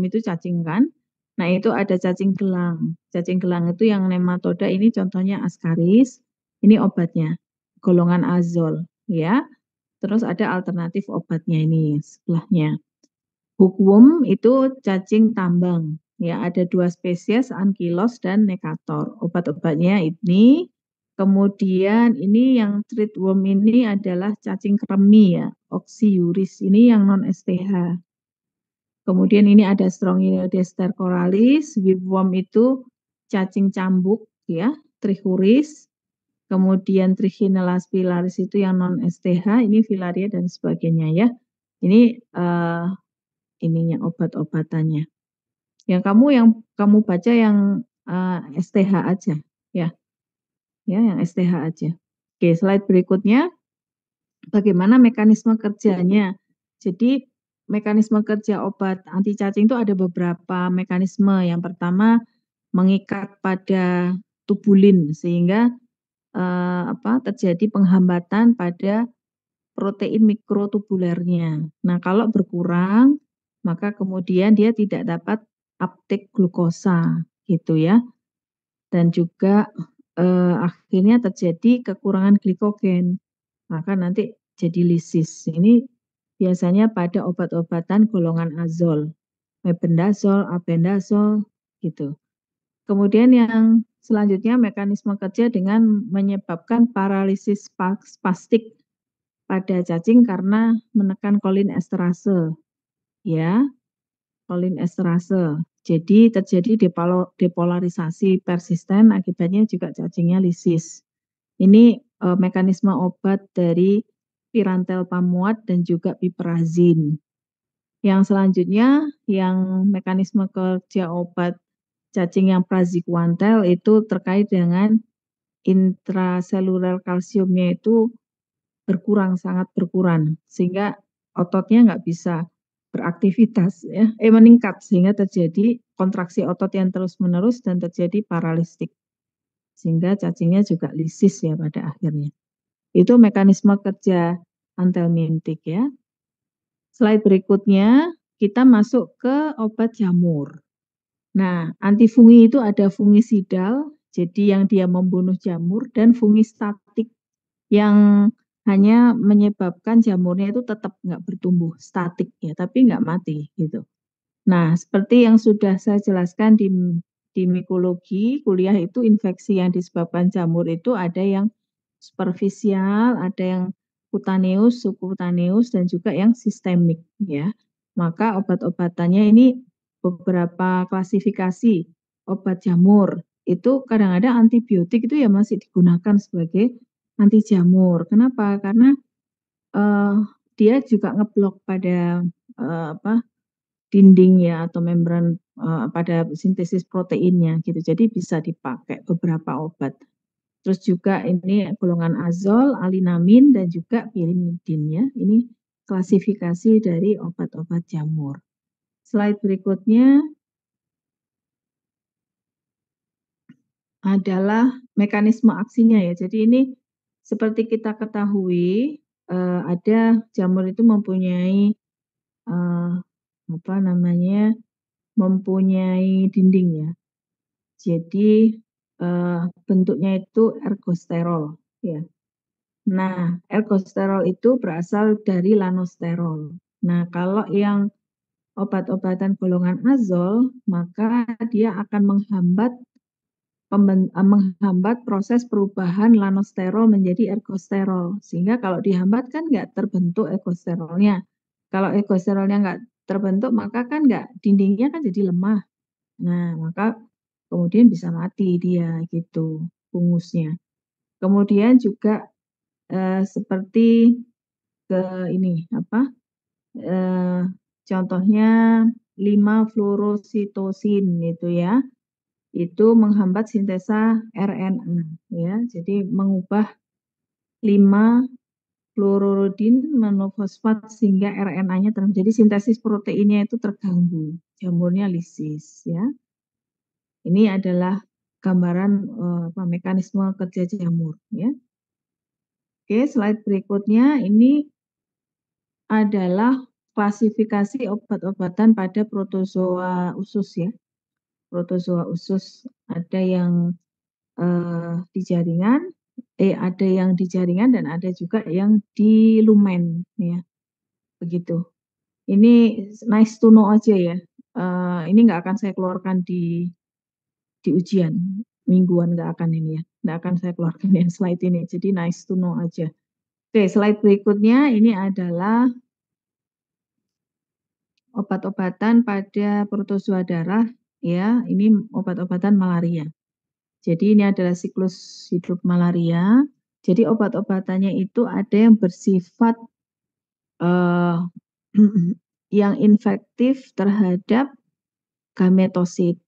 itu cacing kan. Nah itu ada cacing gelang. Cacing gelang itu yang nematoda ini contohnya Ascaris. Ini obatnya, golongan azol ya. Terus ada alternatif obatnya ini sebelahnya. Hookworm itu cacing tambang. Ya, ada 2 spesies, Ankylos dan Necator. Obat-obatnya ini, kemudian ini yang treatworm ini adalah cacing kremi ya, Oxyuris. Ini yang non STH. Kemudian ini ada Strongyloides stercoralis, whipworm itu cacing cambuk ya, Trichuris. Kemudian Trichinella spilaris itu yang non STH, ini filaria dan sebagainya ya. Ini ininya obat-obatannya. Yang kamu baca yang STH aja ya. Ya, yang STH aja. Oke, slide berikutnya bagaimana mekanisme kerjanya. Jadi mekanisme kerja obat anti cacing itu ada beberapa mekanisme. Yang pertama mengikat pada tubulin sehingga terjadi penghambatan pada protein mikrotubulernya. Nah, kalau berkurang, maka kemudian dia tidak dapat uptake glukosa, gitu ya. Dan juga akhirnya terjadi kekurangan glikogen, maka nanti jadi lisis. Ini biasanya pada obat-obatan golongan azol, mebendazol, albendazol, gitu. Kemudian yang selanjutnya mekanisme kerja dengan menyebabkan paralisis spastik pada cacing karena menekan kolin esterase. Ya, kolin esterase. Jadi terjadi depolarisasi persisten akibatnya juga cacingnya lisis. Ini mekanisme obat dari pirantel pamuat dan juga piperazin. Yang selanjutnya yang mekanisme kerja obat cacing yang praziquantel itu terkait dengan intraseluler kalsiumnya itu berkurang, sangat berkurang, sehingga ototnya nggak bisa beraktivitas ya, meningkat sehingga terjadi kontraksi otot yang terus-menerus dan terjadi paralistik. Sehingga cacingnya juga lisis ya pada akhirnya. Itu mekanisme kerja antelmintik ya. Slide berikutnya kita masuk ke obat jamur. Nah, antifungi itu ada fungisidal, jadi yang dia membunuh jamur, dan fungistatik yang hanya menyebabkan jamurnya itu tetap nggak bertumbuh, statik ya, tapi nggak mati gitu. Nah, seperti yang sudah saya jelaskan di mikologi kuliah itu infeksi yang disebabkan jamur itu ada yang superficial, ada yang cutaneus, subcutaneus, dan juga yang sistemik ya. Maka obat-obatannya ini beberapa klasifikasi obat jamur itu kadang-kadang antibiotik itu ya masih digunakan sebagai anti jamur. Kenapa? Karena dia juga ngeblok pada dinding ya atau membran pada sintesis proteinnya gitu. Jadi bisa dipakai beberapa obat. Terus juga ini golongan azol, alinamin, dan juga pirimidin ya. Ini klasifikasi dari obat-obat jamur. Slide berikutnya adalah mekanisme aksinya ya. Jadi ini seperti kita ketahui ada jamur itu mempunyai mempunyai dinding ya. Jadi bentuknya itu ergosterol ya. Nah, ergosterol itu berasal dari lanosterol. Nah, kalau yang obat-obatan golongan azol, maka dia akan menghambat proses perubahan lanosterol menjadi ergosterol. Sehingga kalau dihambat kan nggak terbentuk ergosterolnya. Kalau ergosterolnya nggak terbentuk, maka kan dindingnya kan jadi lemah. Nah, maka kemudian bisa mati dia gitu, fungusnya. Kemudian juga seperti ini contohnya 5-fluorositosin itu ya, itu menghambat sintesa RNA ya, jadi mengubah 5-fluorodin monofosfat sehingga RNA-nya jadi sintesis proteinnya itu terganggu, jamurnya lisis ya. Ini adalah gambaran mekanisme kerja jamur ya. Oke, slide berikutnya ini adalah klasifikasi obat-obatan pada protozoa usus ya. Protozoa usus ada yang di jaringan, ada yang di jaringan dan ada juga yang di lumen ya. Begitu. Ini nice to know aja ya. Ini nggak akan saya keluarkan di ujian mingguan, nggak akan ini ya. Nggak akan saya keluarkan yang slide ini. Jadi nice to know aja. Oke, slide berikutnya ini adalah obat-obatan pada protozoa darah ya. Ini obat-obatan malaria. Jadi ini adalah siklus hidup malaria. Jadi obat-obatannya itu ada yang bersifat yang infektif terhadap gametosit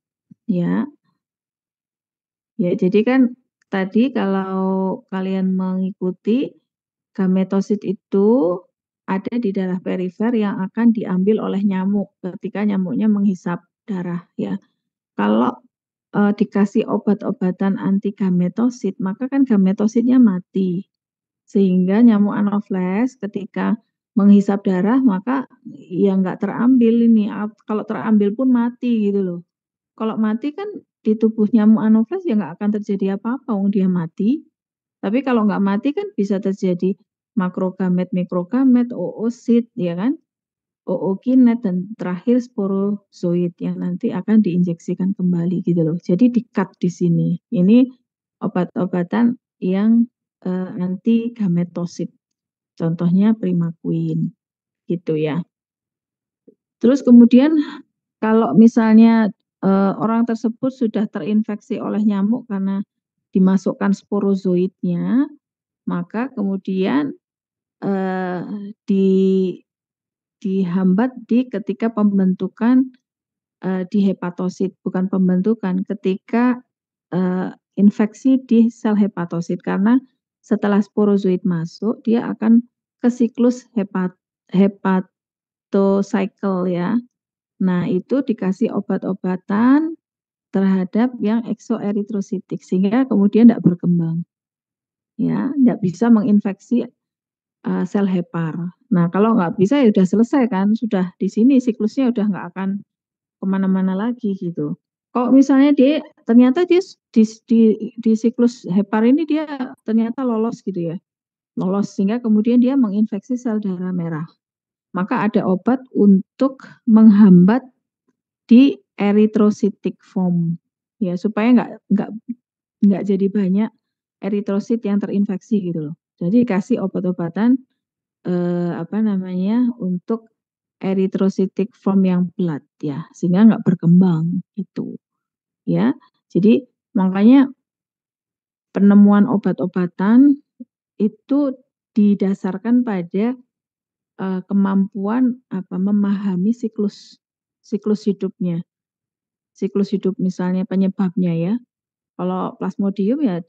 ya. Ya, jadi kan tadi kalau kalian mengikuti gametosit itu ada di darah perifer yang akan diambil oleh nyamuk ketika nyamuknya menghisap darah ya. Kalau dikasih obat-obatan anti gametosit, maka kan gametositnya mati. Sehingga nyamuk anofles ketika menghisap darah maka ya nggak terambil ini. Kalau terambil pun mati gitu loh. Kalau mati kan di tubuh nyamuk anofles ya nggak akan terjadi apa-apa, dia mati. Tapi kalau nggak mati kan bisa terjadi makrogamet, mikrogamet, oosit, ya kan? Ookinet dan terakhir sporozoid yang nanti akan diinjeksikan kembali gitu loh. Jadi di-cut di sini. Ini obat-obatan yang anti gametosit. Contohnya primaquine gitu ya. Terus kemudian kalau misalnya orang tersebut sudah terinfeksi oleh nyamuk karena dimasukkan sporozoidnya, maka kemudian dihambat ketika pembentukan di hepatosit, bukan pembentukan, ketika infeksi di sel hepatosit karena setelah sporozoid masuk dia akan ke siklus hepatocycle ya. Nah, itu dikasih obat-obatan terhadap yang eksoeritrositik sehingga kemudian tidak berkembang. Ya, tidak bisa menginfeksi sel hepar. Nah, kalau nggak bisa ya sudah selesai kan, sudah di sini siklusnya udah nggak akan kemana-mana lagi gitu. Kalau misalnya ternyata dia di siklus hepar ini dia ternyata lolos gitu ya, lolos sehingga kemudian dia menginfeksi sel darah merah. Maka ada obat untuk menghambat di erythrocytic form ya supaya nggak jadi banyak eritrosit yang terinfeksi gitu loh. Jadi kasih obat-obatan untuk erythrocytic form yang blood ya sehingga nggak berkembang gitu ya. Jadi makanya penemuan obat-obatan itu didasarkan pada kemampuan memahami siklus hidupnya. Siklus hidup misalnya penyebabnya ya. Kalau plasmodium ya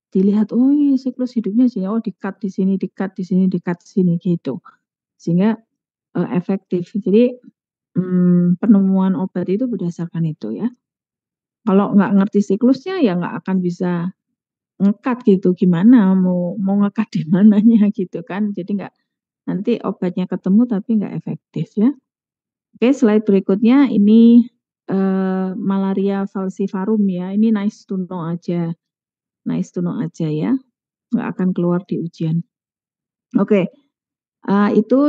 dilihat, oh iya siklus hidupnya sih, oh di-cut di sini, di-cut di sini, di-cut di sini gitu. Sehingga efektif. Jadi penemuan obat itu berdasarkan itu ya. Kalau nggak ngerti siklusnya ya nggak akan bisa ngekat gitu. Gimana mau ngekat di mananya gitu kan. Jadi nggak, nanti obatnya ketemu tapi nggak efektif ya. Oke, slide berikutnya ini malaria falciparum ya. Ini nice to know aja. Nice to know aja ya. Nggak akan keluar di ujian. Oke, itu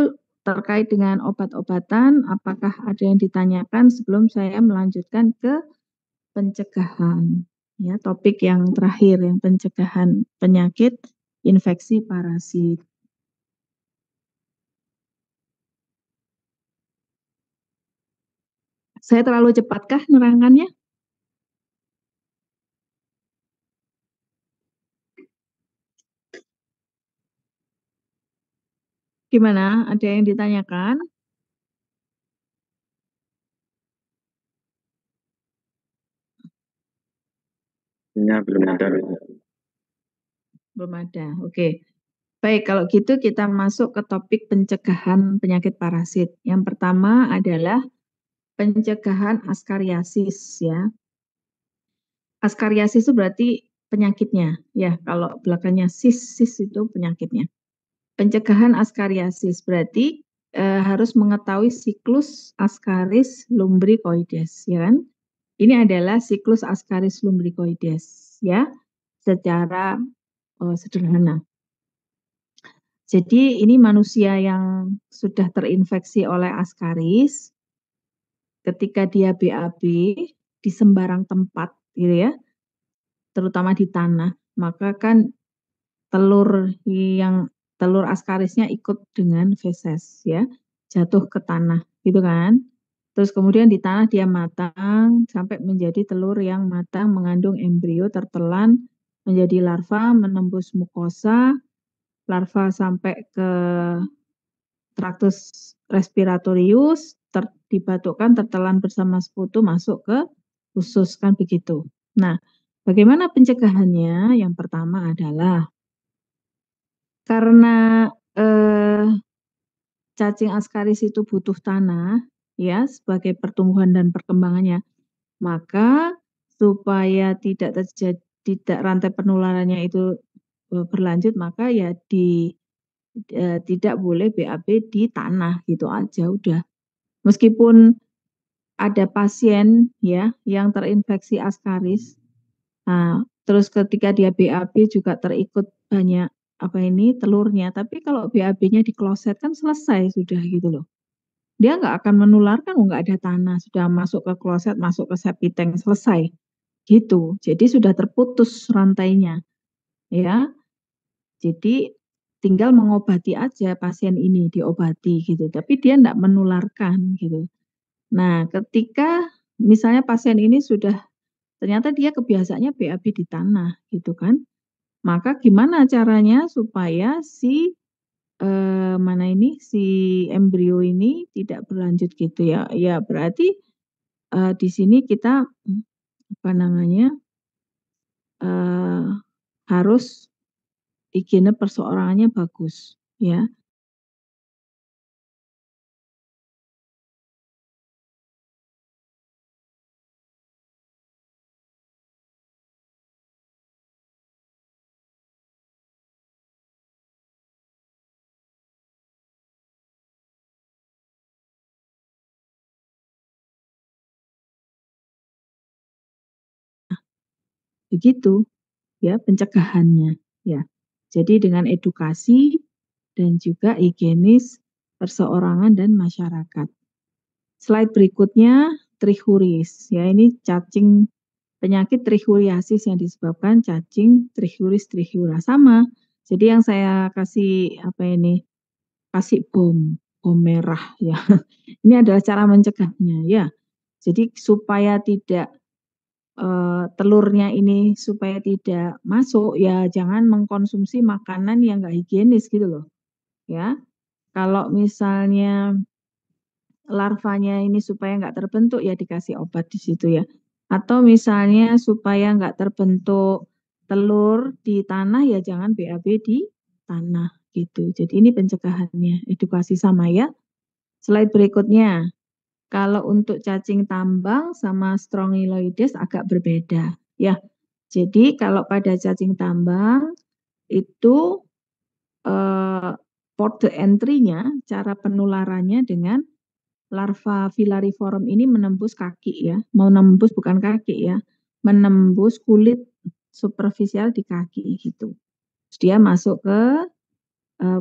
terkait dengan obat-obatan. Apakah ada yang ditanyakan sebelum saya melanjutkan ke pencegahan? Ya, topik yang terakhir, yang pencegahan penyakit infeksi parasit. Saya terlalu cepatkah nerangkannya? Gimana? Ada yang ditanyakan? Belum ada. Belum ada. Oke. Baik, kalau gitu kita masuk ke topik pencegahan penyakit parasit. Yang pertama adalah pencegahan askariasis ya. Askariasis itu berarti penyakitnya ya. Kalau belakangnya sis itu penyakitnya. Pencegahan askariasis berarti harus mengetahui siklus Ascaris lumbricoides ya kan. Ini adalah siklus Ascaris lumbricoides ya, secara sederhana. Jadi ini manusia yang sudah terinfeksi oleh Ascaris, ketika dia BAB di sembarang tempat gitu ya, terutama di tanah, maka kan telur Ascarisnya ikut dengan feses ya, jatuh ke tanah gitu kan. Terus kemudian di tanah dia matang sampai menjadi telur yang matang mengandung embrio tertelan menjadi larva menembus mukosa, larva sampai ke traktus respiratorius, dibatukkan, tertelan bersama sekutu masuk ke usus kan begitu. Nah, bagaimana pencegahannya? Yang pertama adalah karena cacing Ascaris itu butuh tanah ya sebagai pertumbuhan dan perkembangannya, maka supaya tidak rantai penularannya itu berlanjut, maka ya tidak boleh BAB di tanah gitu aja udah. Meskipun ada pasien ya yang terinfeksi Ascaris, nah, terus ketika dia BAB juga terikut banyak telurnya, tapi kalau BAB-nya di kloset kan selesai sudah gitu loh. Dia nggak akan menularkan, nggak ada tanah, sudah masuk ke kloset, masuk ke septic tank, selesai gitu. Jadi sudah terputus rantainya ya. Jadi tinggal mengobati aja pasien ini, diobati gitu, tapi dia tidak menularkan gitu. Nah, ketika misalnya pasien ini sudah ternyata dia kebiasaannya BAB di tanah gitu kan, maka gimana caranya supaya si si embrio ini tidak berlanjut gitu ya? Ya berarti di sini kita harus higiene perseorangannya bagus ya. Begitu ya pencegahannya ya. Jadi dengan edukasi dan juga higienis perseorangan dan masyarakat. Slide berikutnya trichuris ya, ini cacing penyakit trichuriasis yang disebabkan cacing Trichuris trichiura sama. Jadi yang saya kasih kasih bom merah ya. Ini adalah cara mencegahnya ya. Jadi supaya tidak telurnya ini supaya tidak masuk ya jangan mengkonsumsi makanan yang enggak higienis gitu loh. Ya. Kalau misalnya larvanya ini supaya enggak terbentuk ya dikasih obat di situ ya. Atau misalnya supaya enggak terbentuk telur di tanah ya jangan BAB di tanah gitu. Jadi ini pencegahannya, edukasi sama ya. Slide berikutnya. Kalau untuk cacing tambang sama Strongyloides agak berbeda ya. Jadi kalau pada cacing tambang itu port entry-nya, cara penularannya dengan larva filariform ini menembus kaki ya, menembus bukan kaki ya, menembus kulit superficial di kaki gitu. Terus dia masuk ke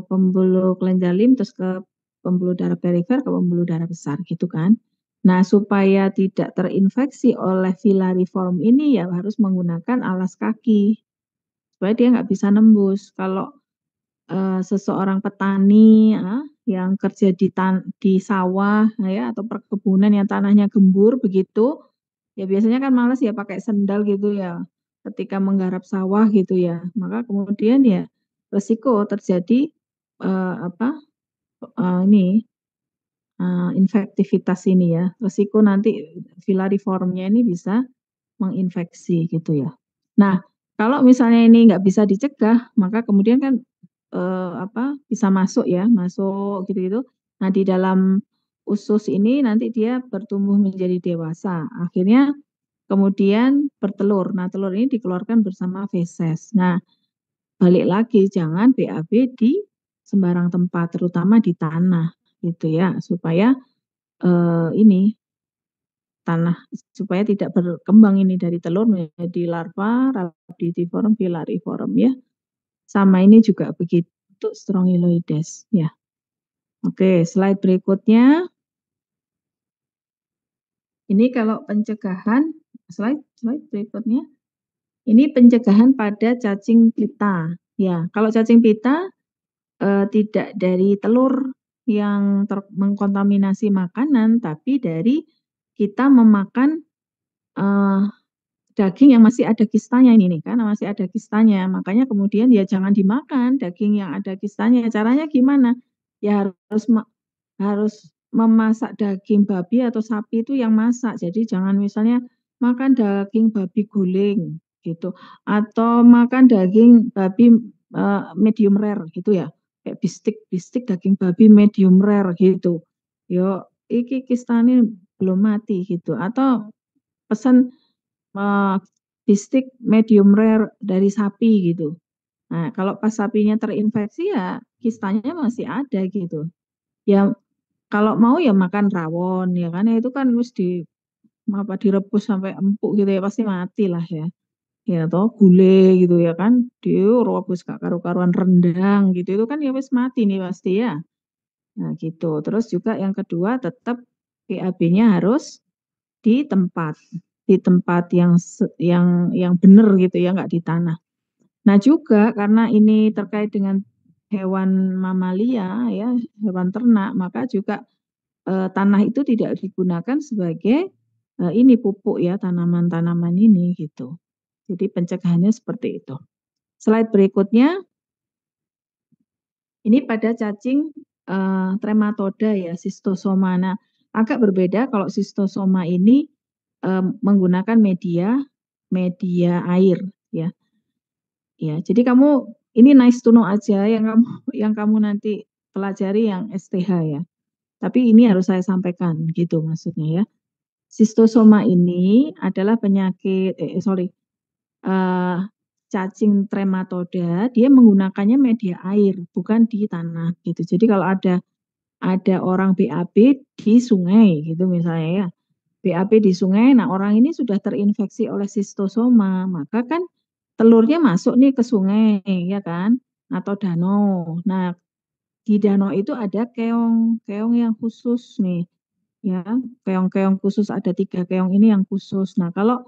pembuluh kelenjar lim, terus ke pembuluh darah perifer, ke pembuluh darah besar gitu kan. Nah, supaya tidak terinfeksi oleh filariform ini ya harus menggunakan alas kaki supaya dia nggak bisa nembus. Kalau seseorang petani yang kerja di sawah ya atau perkebunan yang tanahnya gembur begitu, ya biasanya kan males ya pakai sendal gitu ya ketika menggarap sawah gitu ya. Maka kemudian ya resiko terjadi ini infektivitas ini ya. Resiko nanti filariformnya ini bisa menginfeksi gitu ya. Nah, kalau misalnya ini nggak bisa dicegah, maka kemudian kan bisa masuk ya, masuk gitu-gitu. Nah, di dalam usus ini nanti dia bertumbuh menjadi dewasa. Akhirnya kemudian bertelur. Nah, telur ini dikeluarkan bersama feses. Nah, balik lagi jangan BAB di sembarang tempat, terutama di tanah gitu ya, supaya ini tanah supaya tidak berkembang ini dari telur menjadi larva, Rhabditiform, Filariform ya. Sama ini juga begitu untuk Strongyloides ya. Oke, slide berikutnya. Ini kalau pencegahan, slide berikutnya. Ini pencegahan pada cacing pita. Ya, kalau cacing pita tidak dari telur yang mengkontaminasi makanan, tapi dari kita memakan daging yang masih ada kistanya ini nih kan, masih ada kistanya. Makanya kemudian ya jangan dimakan daging yang ada kistanya. Caranya gimana? Ya harus memasak daging babi atau sapi itu yang masak. Jadi jangan misalnya makan daging babi guling gitu atau makan daging babi medium rare gitu ya. Kayak bistik daging babi medium rare gitu. Yo iki kistane belum mati gitu atau pesan bistik medium rare dari sapi gitu. Nah, kalau pas sapinya terinfeksi ya kistanya masih ada gitu. Ya kalau mau ya makan rawon ya kan ya itu kan harus direbus sampai empuk gitu ya pasti mati lah ya. Ya toh gulai gitu ya kan direbus gak karu-karuan rendang gitu itu kan ya wis mati nih pasti ya. Nah gitu. Terus juga yang kedua tetap PAB-nya harus di tempat yang benar gitu ya nggak di tanah. Nah juga karena ini terkait dengan hewan mamalia ya hewan ternak maka juga tanah itu tidak digunakan sebagai ini pupuk ya tanaman-tanaman ini gitu. Jadi pencegahannya seperti itu. Slide berikutnya ini pada cacing trematoda ya Schistosoma. Nah agak berbeda kalau Schistosoma ini menggunakan media air ya. Ya, jadi kamu ini nice to know aja yang kamu nanti pelajari yang STH ya. Tapi ini harus saya sampaikan gitu maksudnya ya. Schistosoma ini adalah penyakit cacing trematoda, dia menggunakannya media air bukan di tanah gitu. Jadi kalau ada orang BAB di sungai gitu misalnya ya. BAB di sungai, nah orang ini sudah terinfeksi oleh Schistosoma, maka kan telurnya masuk nih ke sungai ya kan atau danau. Nah, di danau itu ada keong yang khusus nih ya. Keong-keong khusus ada 3 keong ini yang khusus. Nah, kalau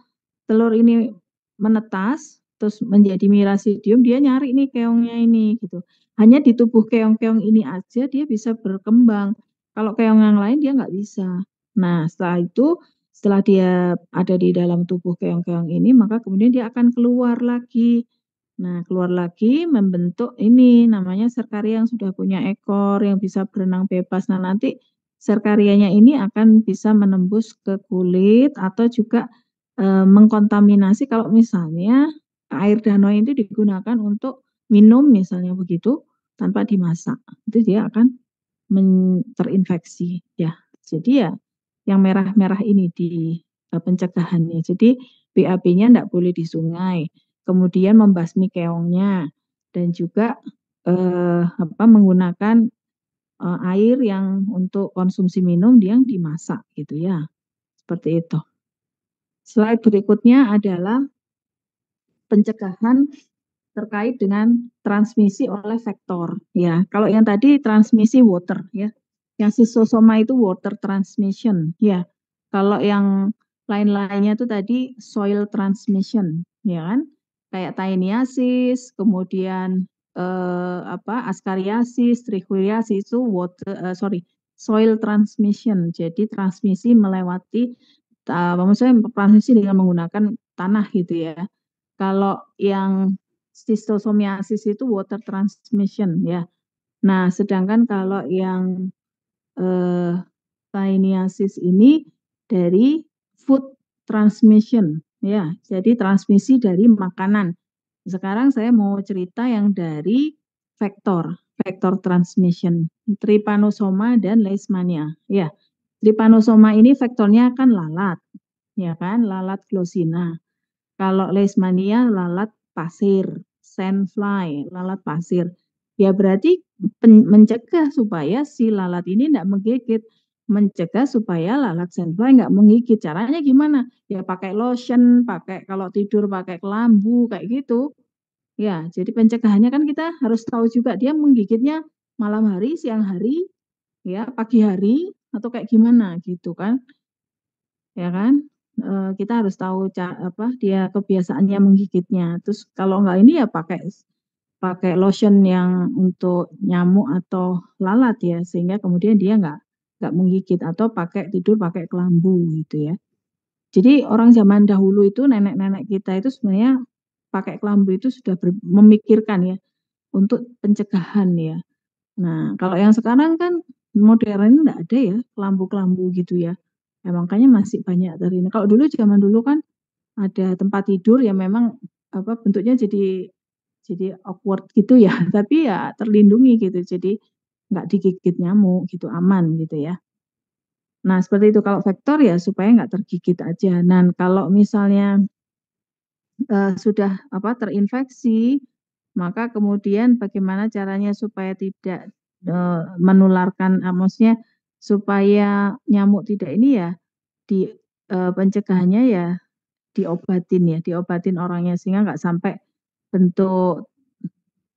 telur ini menetas terus menjadi mirasidium, dia nyari nih keongnya ini gitu. Hanya di tubuh keong-keong ini aja dia bisa berkembang. Kalau keong yang lain dia nggak bisa. Nah, setelah dia ada di dalam tubuh keong-keong ini, maka kemudian dia akan keluar lagi. Nah, keluar lagi membentuk ini namanya serkaria yang sudah punya ekor, yang bisa berenang bebas. Nah, nanti serkarianya ini akan bisa menembus ke kulit atau juga mengkontaminasi kalau misalnya air danau itu digunakan untuk minum misalnya begitu tanpa dimasak, itu dia akan terinfeksi ya. Jadi ya yang merah-merah ini di pencegahannya. Jadi BAB-nya tidak boleh di sungai, kemudian membasmi keongnya dan juga menggunakan air yang untuk konsumsi minum yang dimasak gitu ya. Seperti itu. Slide berikutnya adalah pencegahan terkait dengan transmisi oleh vektor ya. Kalau yang tadi transmisi water ya. Yang sisosoma itu water transmission ya. Kalau yang lain-lainnya itu tadi soil transmission ya kan. Kayak taeniasis, kemudian askariasis, trichuriasis itu soil transmission. Jadi transmisi melewati maksudnya transmisi dengan menggunakan tanah gitu ya. Kalau yang schistosomiasis itu water transmission ya. Nah, sedangkan kalau yang taeniasis ini dari food transmission ya. Jadi transmisi dari makanan. Sekarang saya mau cerita yang dari vektor transmission, trypanosoma dan leishmania. Ya, trypanosoma ini vektornya kan lalat, ya kan, lalat glossina. Kalau leishmania lalat pasir, sandfly, lalat pasir. Ya berarti mencegah supaya si lalat ini tidak menggigit, mencegah supaya lalat sandfly nggak menggigit. Caranya gimana? Ya pakai lotion, pakai kalau tidur pakai kelambu kayak gitu. Ya, jadi pencegahannya kan kita harus tahu juga dia menggigitnya malam hari, siang hari, ya pagi hari atau kayak gimana gitu kan, ya kan? Kita harus tahu dia kebiasaannya menggigitnya. Terus kalau enggak ini ya pakai lotion yang untuk nyamuk atau lalat ya, sehingga kemudian dia enggak menggigit atau tidur pakai kelambu gitu ya. Jadi orang zaman dahulu itu nenek-nenek kita itu sebenarnya pakai kelambu itu sudah memikirkan ya untuk pencegahan ya. Nah, kalau yang sekarang kan modern enggak ada ya kelambu-kelambu gitu ya. Ya makanya masih banyak dari ini. Kalau dulu zaman dulu kan ada tempat tidur yang memang bentuknya jadi awkward gitu ya, tapi ya terlindungi gitu. Jadi nggak digigit nyamuk gitu, aman gitu ya. Nah, seperti itu kalau vektor ya supaya nggak tergigit aja. Nah, kalau misalnya sudah terinfeksi, maka kemudian bagaimana caranya supaya tidak menularkan, maksudnya supaya nyamuk tidak ini ya di pencegahannya ya diobatin orangnya sehingga nggak sampai bentuk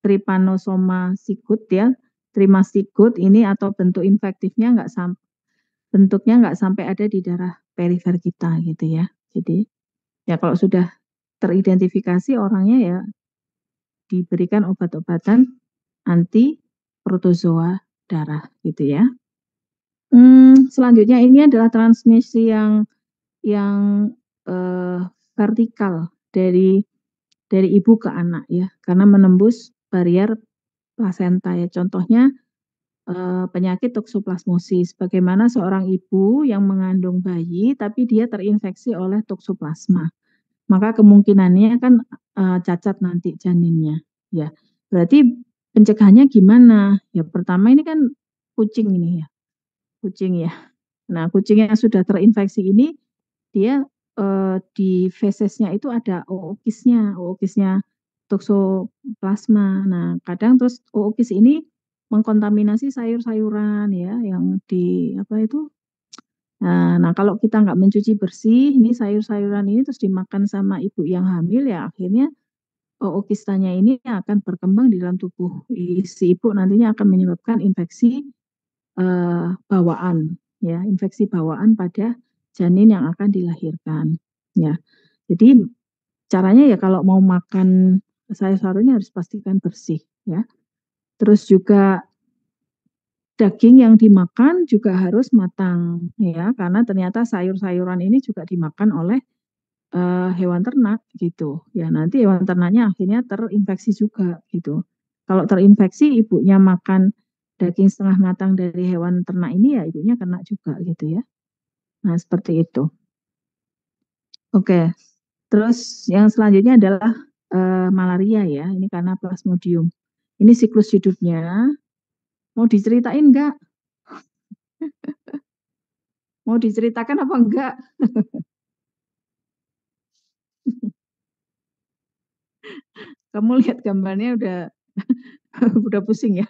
trypanosoma sigut ya, trimastigut ini atau bentuk infektifnya bentuknya nggak sampai ada di darah perifer kita gitu ya. Jadi ya kalau sudah teridentifikasi orangnya ya diberikan obat-obatan anti protozoa darah gitu ya. Selanjutnya ini adalah transmisi yang vertikal dari ibu ke anak ya, karena menembus barier plasenta ya. Contohnya penyakit toksoplasmosis. Bagaimana seorang ibu yang mengandung bayi tapi dia terinfeksi oleh toksoplasma. Maka kemungkinannya kan cacat nanti janinnya ya. Berarti pencegahannya gimana? Ya pertama ini kan kucing ini ya. Kucing ya. Nah, kucing yang sudah terinfeksi ini dia di fesesnya itu ada ookisnya toksoplasma. Nah, kadang terus ookis ini mengkontaminasi sayur-sayuran ya yang nah kalau kita nggak mencuci bersih ini sayur-sayuran ini terus dimakan sama ibu yang hamil ya akhirnya ookistanya ini akan berkembang di dalam tubuh si ibu, nantinya akan menyebabkan infeksi bawaan ya, infeksi bawaan pada janin yang akan dilahirkan ya. Jadi caranya ya kalau mau makan sayur-sayurnya harus pastikan bersih ya. Terus juga daging yang dimakan juga harus matang ya, karena ternyata sayur-sayuran ini juga dimakan oleh hewan ternak gitu. Ya nanti hewan ternaknya akhirnya terinfeksi juga gitu. Kalau terinfeksi ibunya makan daging setengah matang dari hewan ternak ini ya ibunya kena juga gitu ya. Nah, seperti itu. Oke. Terus yang selanjutnya adalah malaria ya, ini karena Plasmodium. Ini siklus hidupnya. Mau diceritain enggak? Mau diceritakan apa enggak? Kamu lihat gambarnya udah pusing ya.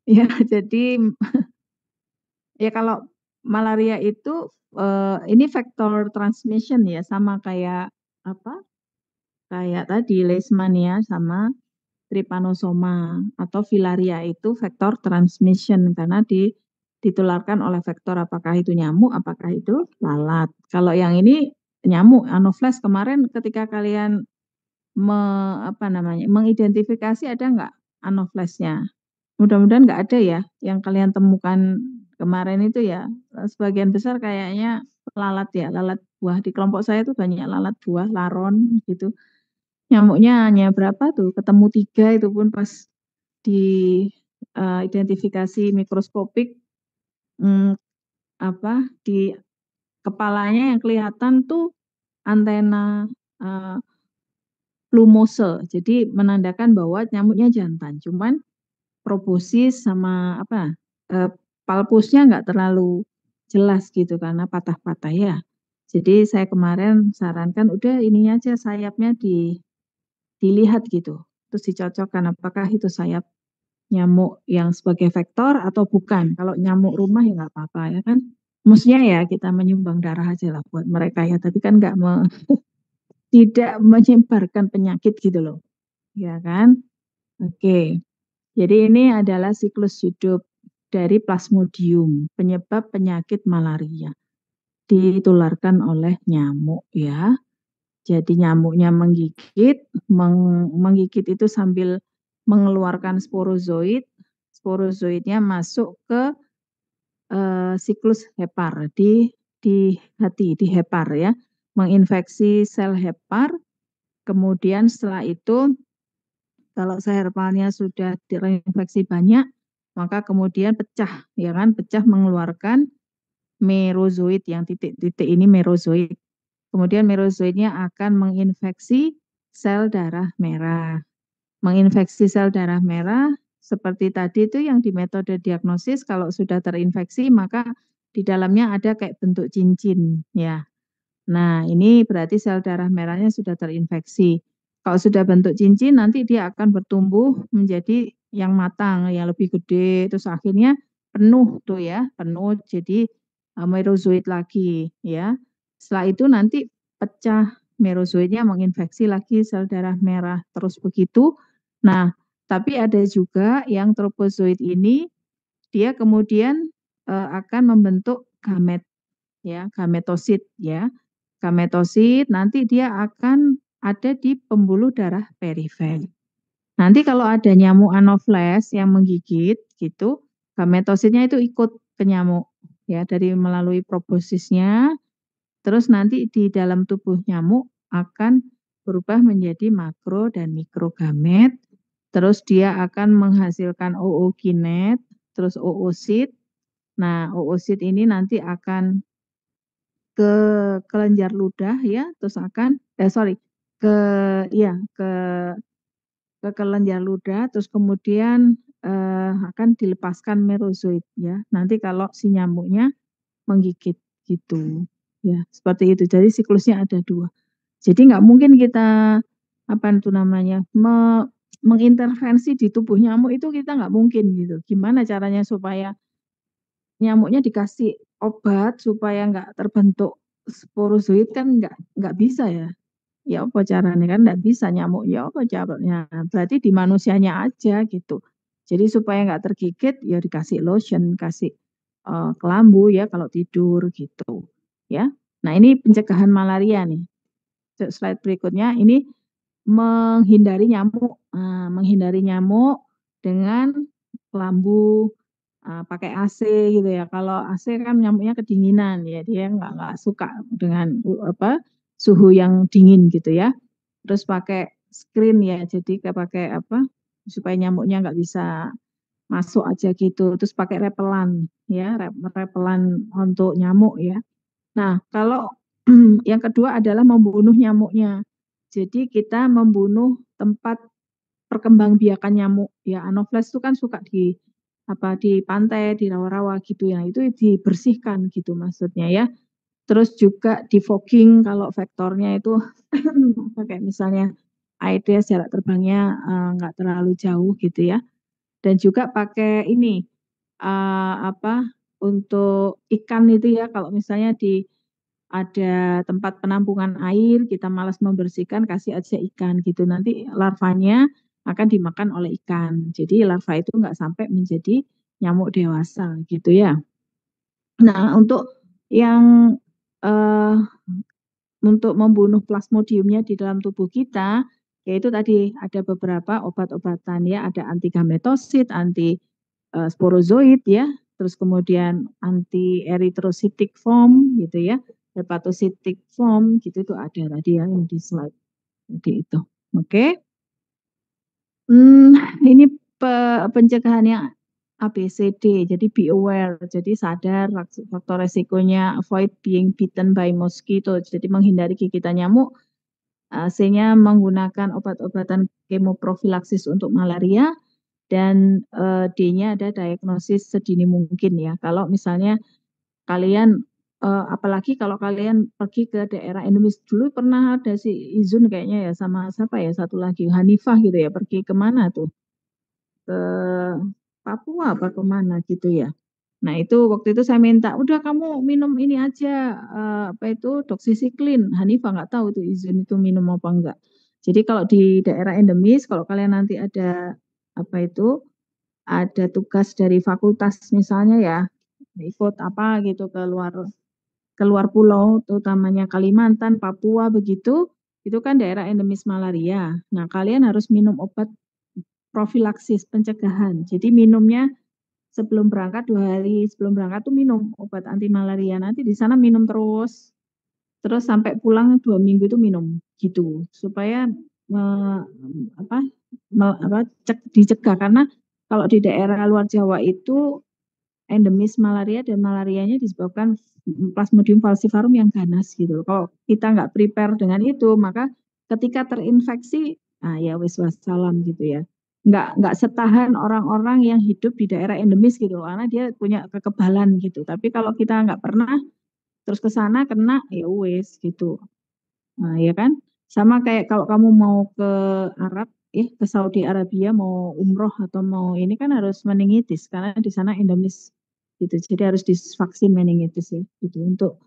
Ya, jadi ya kalau malaria itu ini vektor transmission ya, sama kayak apa? Kayak tadi Leishmania sama Trypanosoma atau filaria itu vektor transmission karena ditularkan oleh vektor, apakah itu nyamuk, apakah itu lalat. Kalau yang ini nyamuk Anopheles, kemarin ketika kalian mengidentifikasi ada nggak Anophelesnya? Mudah-mudahan nggak ada ya yang kalian temukan kemarin itu ya. Sebagian besar kayaknya lalat ya, lalat buah. Di kelompok saya tuh banyak lalat buah, laron gitu. Nyamuknya hanya berapa tuh? Ketemu 3 itu pun pas di identifikasi mikroskopik, di kepalanya yang kelihatan tuh antena plumose. Jadi menandakan bahwa nyamuknya jantan. Cuman proboscis sama palpusnya nggak terlalu jelas gitu karena patah-patah ya. Jadi saya kemarin sarankan udah ininya aja sayapnya dilihat gitu. Terus dicocokkan apakah itu sayap nyamuk yang sebagai vektor atau bukan. Kalau nyamuk rumah ya nggak apa-apa ya kan. Mestinya ya kita menyumbang darah aja lah buat mereka ya. Tapi kan tidak menyebarkan penyakit gitu loh. Ya kan? Oke. Jadi ini adalah siklus hidup dari Plasmodium, penyebab penyakit malaria. Ditularkan oleh nyamuk ya. Jadi nyamuknya menggigit, menggigit itu sambil mengeluarkan sporozoid. Sporozoidnya masuk ke siklus hepar di hati, di hepar ya. Menginfeksi sel hepar. Kemudian setelah itu kalau sel hepalnya sudah terinfeksi banyak, maka kemudian pecah, ya kan, pecah mengeluarkan merozoid yang titik-titik ini merozoid. Kemudian merozoidnya akan menginfeksi sel darah merah. Menginfeksi sel darah merah seperti tadi itu yang di metode diagnosis kalau sudah terinfeksi maka di dalamnya ada kayak bentuk cincin ya. Nah, ini berarti sel darah merahnya sudah terinfeksi. Kalau sudah bentuk cincin, nanti dia akan bertumbuh menjadi yang matang, yang lebih gede, terus akhirnya penuh tuh ya, penuh jadi merozoid lagi ya. Setelah itu nanti pecah merozoidnya menginfeksi lagi sel darah merah, terus begitu. Nah, tapi ada juga yang tropozoid ini dia kemudian akan membentuk gamet ya, gametosit ya. Gametosit nanti dia akan ada di pembuluh darah perifer. Nanti kalau ada nyamuk Anopheles yang menggigit gitu, gametositnya itu ikut ke nyamuk ya dari melalui proboscisnya. Terus nanti di dalam tubuh nyamuk akan berubah menjadi makro dan mikrogamet. Terus dia akan menghasilkan ookinet, terus oosit. Nah, oosit ini nanti akan ke kelenjar ludah ya, terus akan ke ya ke kelenjar ludah, terus kemudian akan dilepaskan merozoid ya. Nanti kalau si nyamuknya menggigit gitu ya, seperti itu. Jadi siklusnya ada 2. Jadi nggak mungkin kita apa itu namanya mengintervensi di tubuh nyamuk itu kita nggak mungkin gitu. Gimana caranya supaya nyamuknya dikasih obat supaya nggak terbentuk sporozoid kan nggak bisa ya. Ya apa caranya kan nggak bisa nyamuk ya apa caranya. Berarti di manusianya aja gitu. Jadi supaya nggak tergigit ya dikasih lotion, kasih kelambu ya kalau tidur gitu. Ya. Nah ini pencegahan malaria nih. Slide berikutnya ini menghindari nyamuk. Menghindari nyamuk dengan kelambu, pakai AC gitu ya. Kalau AC kan nyamuknya kedinginan ya, dia nggak suka dengan suhu yang dingin gitu ya. Terus pakai screen ya, jadi kayak pakai supaya nyamuknya nggak bisa masuk aja gitu. Terus pakai repelan ya, repelan untuk nyamuk ya. Nah kalau yang kedua adalah membunuh nyamuknya. Jadi kita membunuh tempat perkembangbiakan nyamuk. Ya, Anopheles itu kan suka di pantai, di rawa-rawa gitu ya. Itu dibersihkan gitu maksudnya ya. Terus juga di fogging kalau vektornya itu kayak misalnya Aedes jarak terbangnya nggak terlalu jauh gitu ya. Dan juga pakai ini untuk ikan itu ya, kalau misalnya ada tempat penampungan air, kita malas membersihkan, kasih aja ikan gitu. Nanti larvanya akan dimakan oleh ikan. Jadi larva itu nggak sampai menjadi nyamuk dewasa gitu ya. Nah, yang eh, untuk membunuh plasmodiumnya di dalam tubuh kita, yaitu tadi ada beberapa obat-obatan ya, ada antigametosid, anti sporozoid ya, terus kemudian anti erythrocytic foam gitu ya, hepatocytic foam gitu itu ada tadi ya yang di slide tadi itu. Oke. Ini pencegahannya ABCD, jadi be aware, jadi sadar faktor resikonya, avoid being bitten by mosquito, jadi menghindari gigitan nyamuk. C-nya menggunakan obat-obatan kemoprofilaksis untuk malaria, dan D-nya ada diagnosis sedini mungkin ya. Kalau misalnya kalian apalagi kalau kalian pergi ke daerah endemis, dulu pernah ada si Izun kayaknya ya sama siapa ya satu lagi Hanifah gitu ya, pergi kemana tuh, ke Papua apa kemana gitu ya. Nah itu waktu itu saya minta, udah kamu minum ini aja, doxycycline. Hanifah nggak tahu itu Izun itu minum apa enggak. Jadi kalau di daerah endemis, kalau kalian nanti ada ada tugas dari fakultas misalnya ya, ikut apa gitu keluar pulau, terutamanya Kalimantan, Papua begitu, itu kan daerah endemis malaria. Nah, kalian harus minum obat profilaksis pencegahan. Jadi minumnya sebelum berangkat 2 hari sebelum berangkat tuh minum obat anti malaria. Nanti di sana minum terus sampai pulang 2 minggu itu minum gitu supaya dicegah, karena kalau di daerah luar Jawa itu endemis malaria dan malarianya disebabkan Plasmodium falciparum yang ganas gitu. Kalau kita nggak prepare dengan itu, maka ketika terinfeksi, ya wis wassalam gitu ya. Nggak setahan orang-orang yang hidup di daerah endemis gitu, karena dia punya kekebalan gitu. Tapi kalau kita nggak pernah terus ke sana kena, ya wis gitu. Nah, ya kan? Sama kayak kalau kamu mau ke Arab, ke Saudi Arabia mau umroh atau mau ini kan harus meningitis karena di sana endemis gitu. Jadi harus divaksin meningitis ya gitu untuk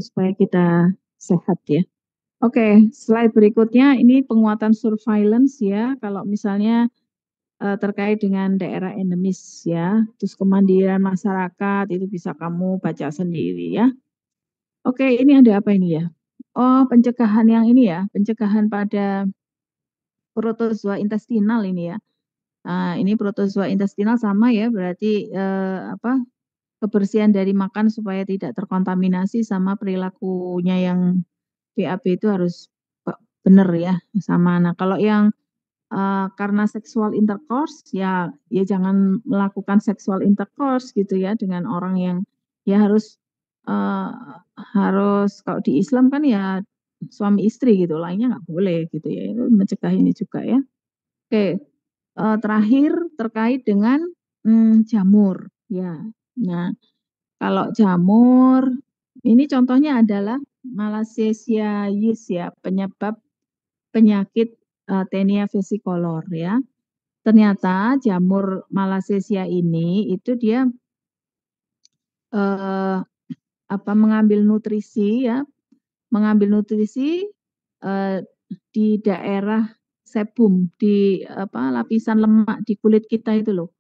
supaya kita sehat ya. Oke, slide berikutnya ini penguatan surveillance ya. Kalau misalnya terkait dengan daerah endemis ya, terus kemandirian masyarakat itu bisa kamu baca sendiri ya. Oke, ini ada apa ini ya? Oh, pencegahan yang ini ya, pencegahan pada protozoa intestinal ini ya. Ini protozoa intestinal sama ya, berarti kebersihan dari makan supaya tidak terkontaminasi sama perilakunya yang BAB itu harus benar ya, sama. Nah, kalau yang karena seksual intercourse ya jangan melakukan seksual intercourse gitu ya dengan orang yang ya eh, harus kalau di Islam kan ya suami istri gitu, lainnya nggak boleh gitu ya, itu mencegah ini juga ya. Oke, terakhir terkait dengan jamur ya. Nah, kalau jamur ini contohnya adalah Malassezia yeast ya, penyebab penyakit Taenia versicolor ya. Ternyata jamur Malassezia ini itu dia eh, mengambil nutrisi ya, eh, di daerah sebum, di lapisan lemak di kulit kita itu loh,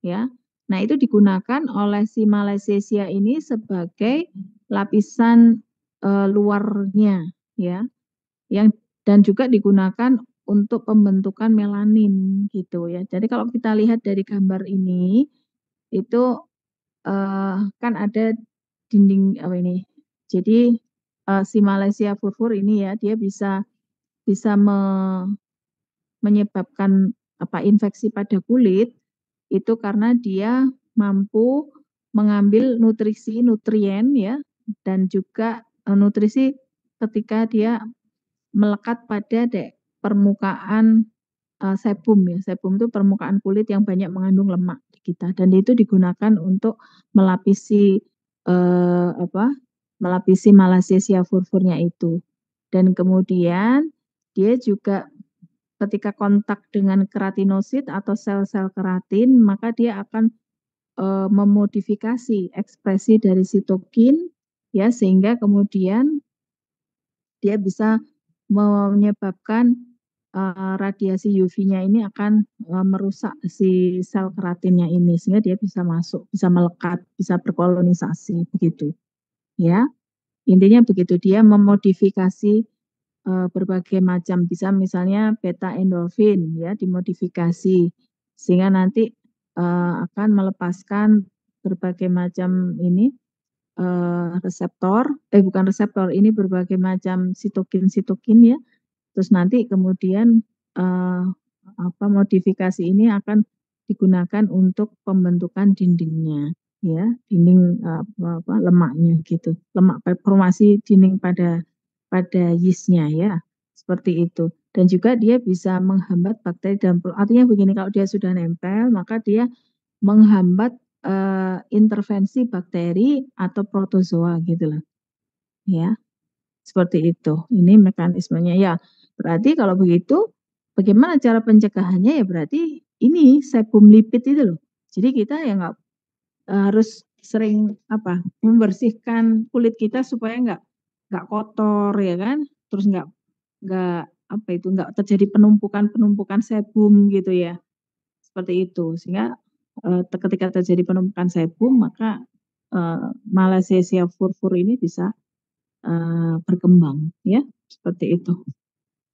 ya. Nah, itu digunakan oleh si Malassezia ini sebagai lapisan luarnya ya, yang dan juga digunakan untuk pembentukan melanin gitu ya. Jadi kalau kita lihat dari gambar ini itu kan ada dinding apa ini. Jadi si Malaysia furfur ini ya dia bisa menyebabkan infeksi pada kulit itu karena dia mampu mengambil nutrisi nutrien ya, dan juga nutrisi ketika dia melekat pada permukaan sebum ya. Sebum itu permukaan kulit yang banyak mengandung lemak di kita dan itu digunakan untuk melapisi melapisi malassezia furfurnya itu. Dan kemudian dia juga ketika kontak dengan keratinosit atau sel-sel keratin, maka dia akan memodifikasi ekspresi dari sitokin ya sehingga kemudian dia bisa menyebabkan radiasi UV-nya ini akan merusak si sel keratinnya ini sehingga dia bisa masuk, bisa melekat, bisa berkolonisasi begitu. Ya, intinya begitu dia memodifikasi berbagai macam bisa misalnya beta endorfin ya dimodifikasi sehingga nanti akan melepaskan berbagai macam ini bukan reseptor ini berbagai macam sitokin ya. Terus nanti kemudian modifikasi ini akan digunakan untuk pembentukan dindingnya ya, dinding lemaknya gitu. Lemak formasi dinding pada yeastnya ya, seperti itu. Dan juga dia bisa menghambat bakteri dan artinya begini kalau dia sudah nempel maka dia menghambat intervensi bakteri atau protozoa gitu loh. Ya. Seperti itu. Ini mekanismenya ya. Berarti kalau begitu bagaimana cara pencegahannya ya berarti ini sebum lipid itu loh. Jadi kita ya nggak harus sering membersihkan kulit kita supaya nggak kotor ya kan. Terus nggak nggak terjadi penumpukan sebum gitu ya. Seperti itu. Sehingga ketika terjadi penumpukan sebum maka malassezia furfur ini bisa berkembang ya seperti itu.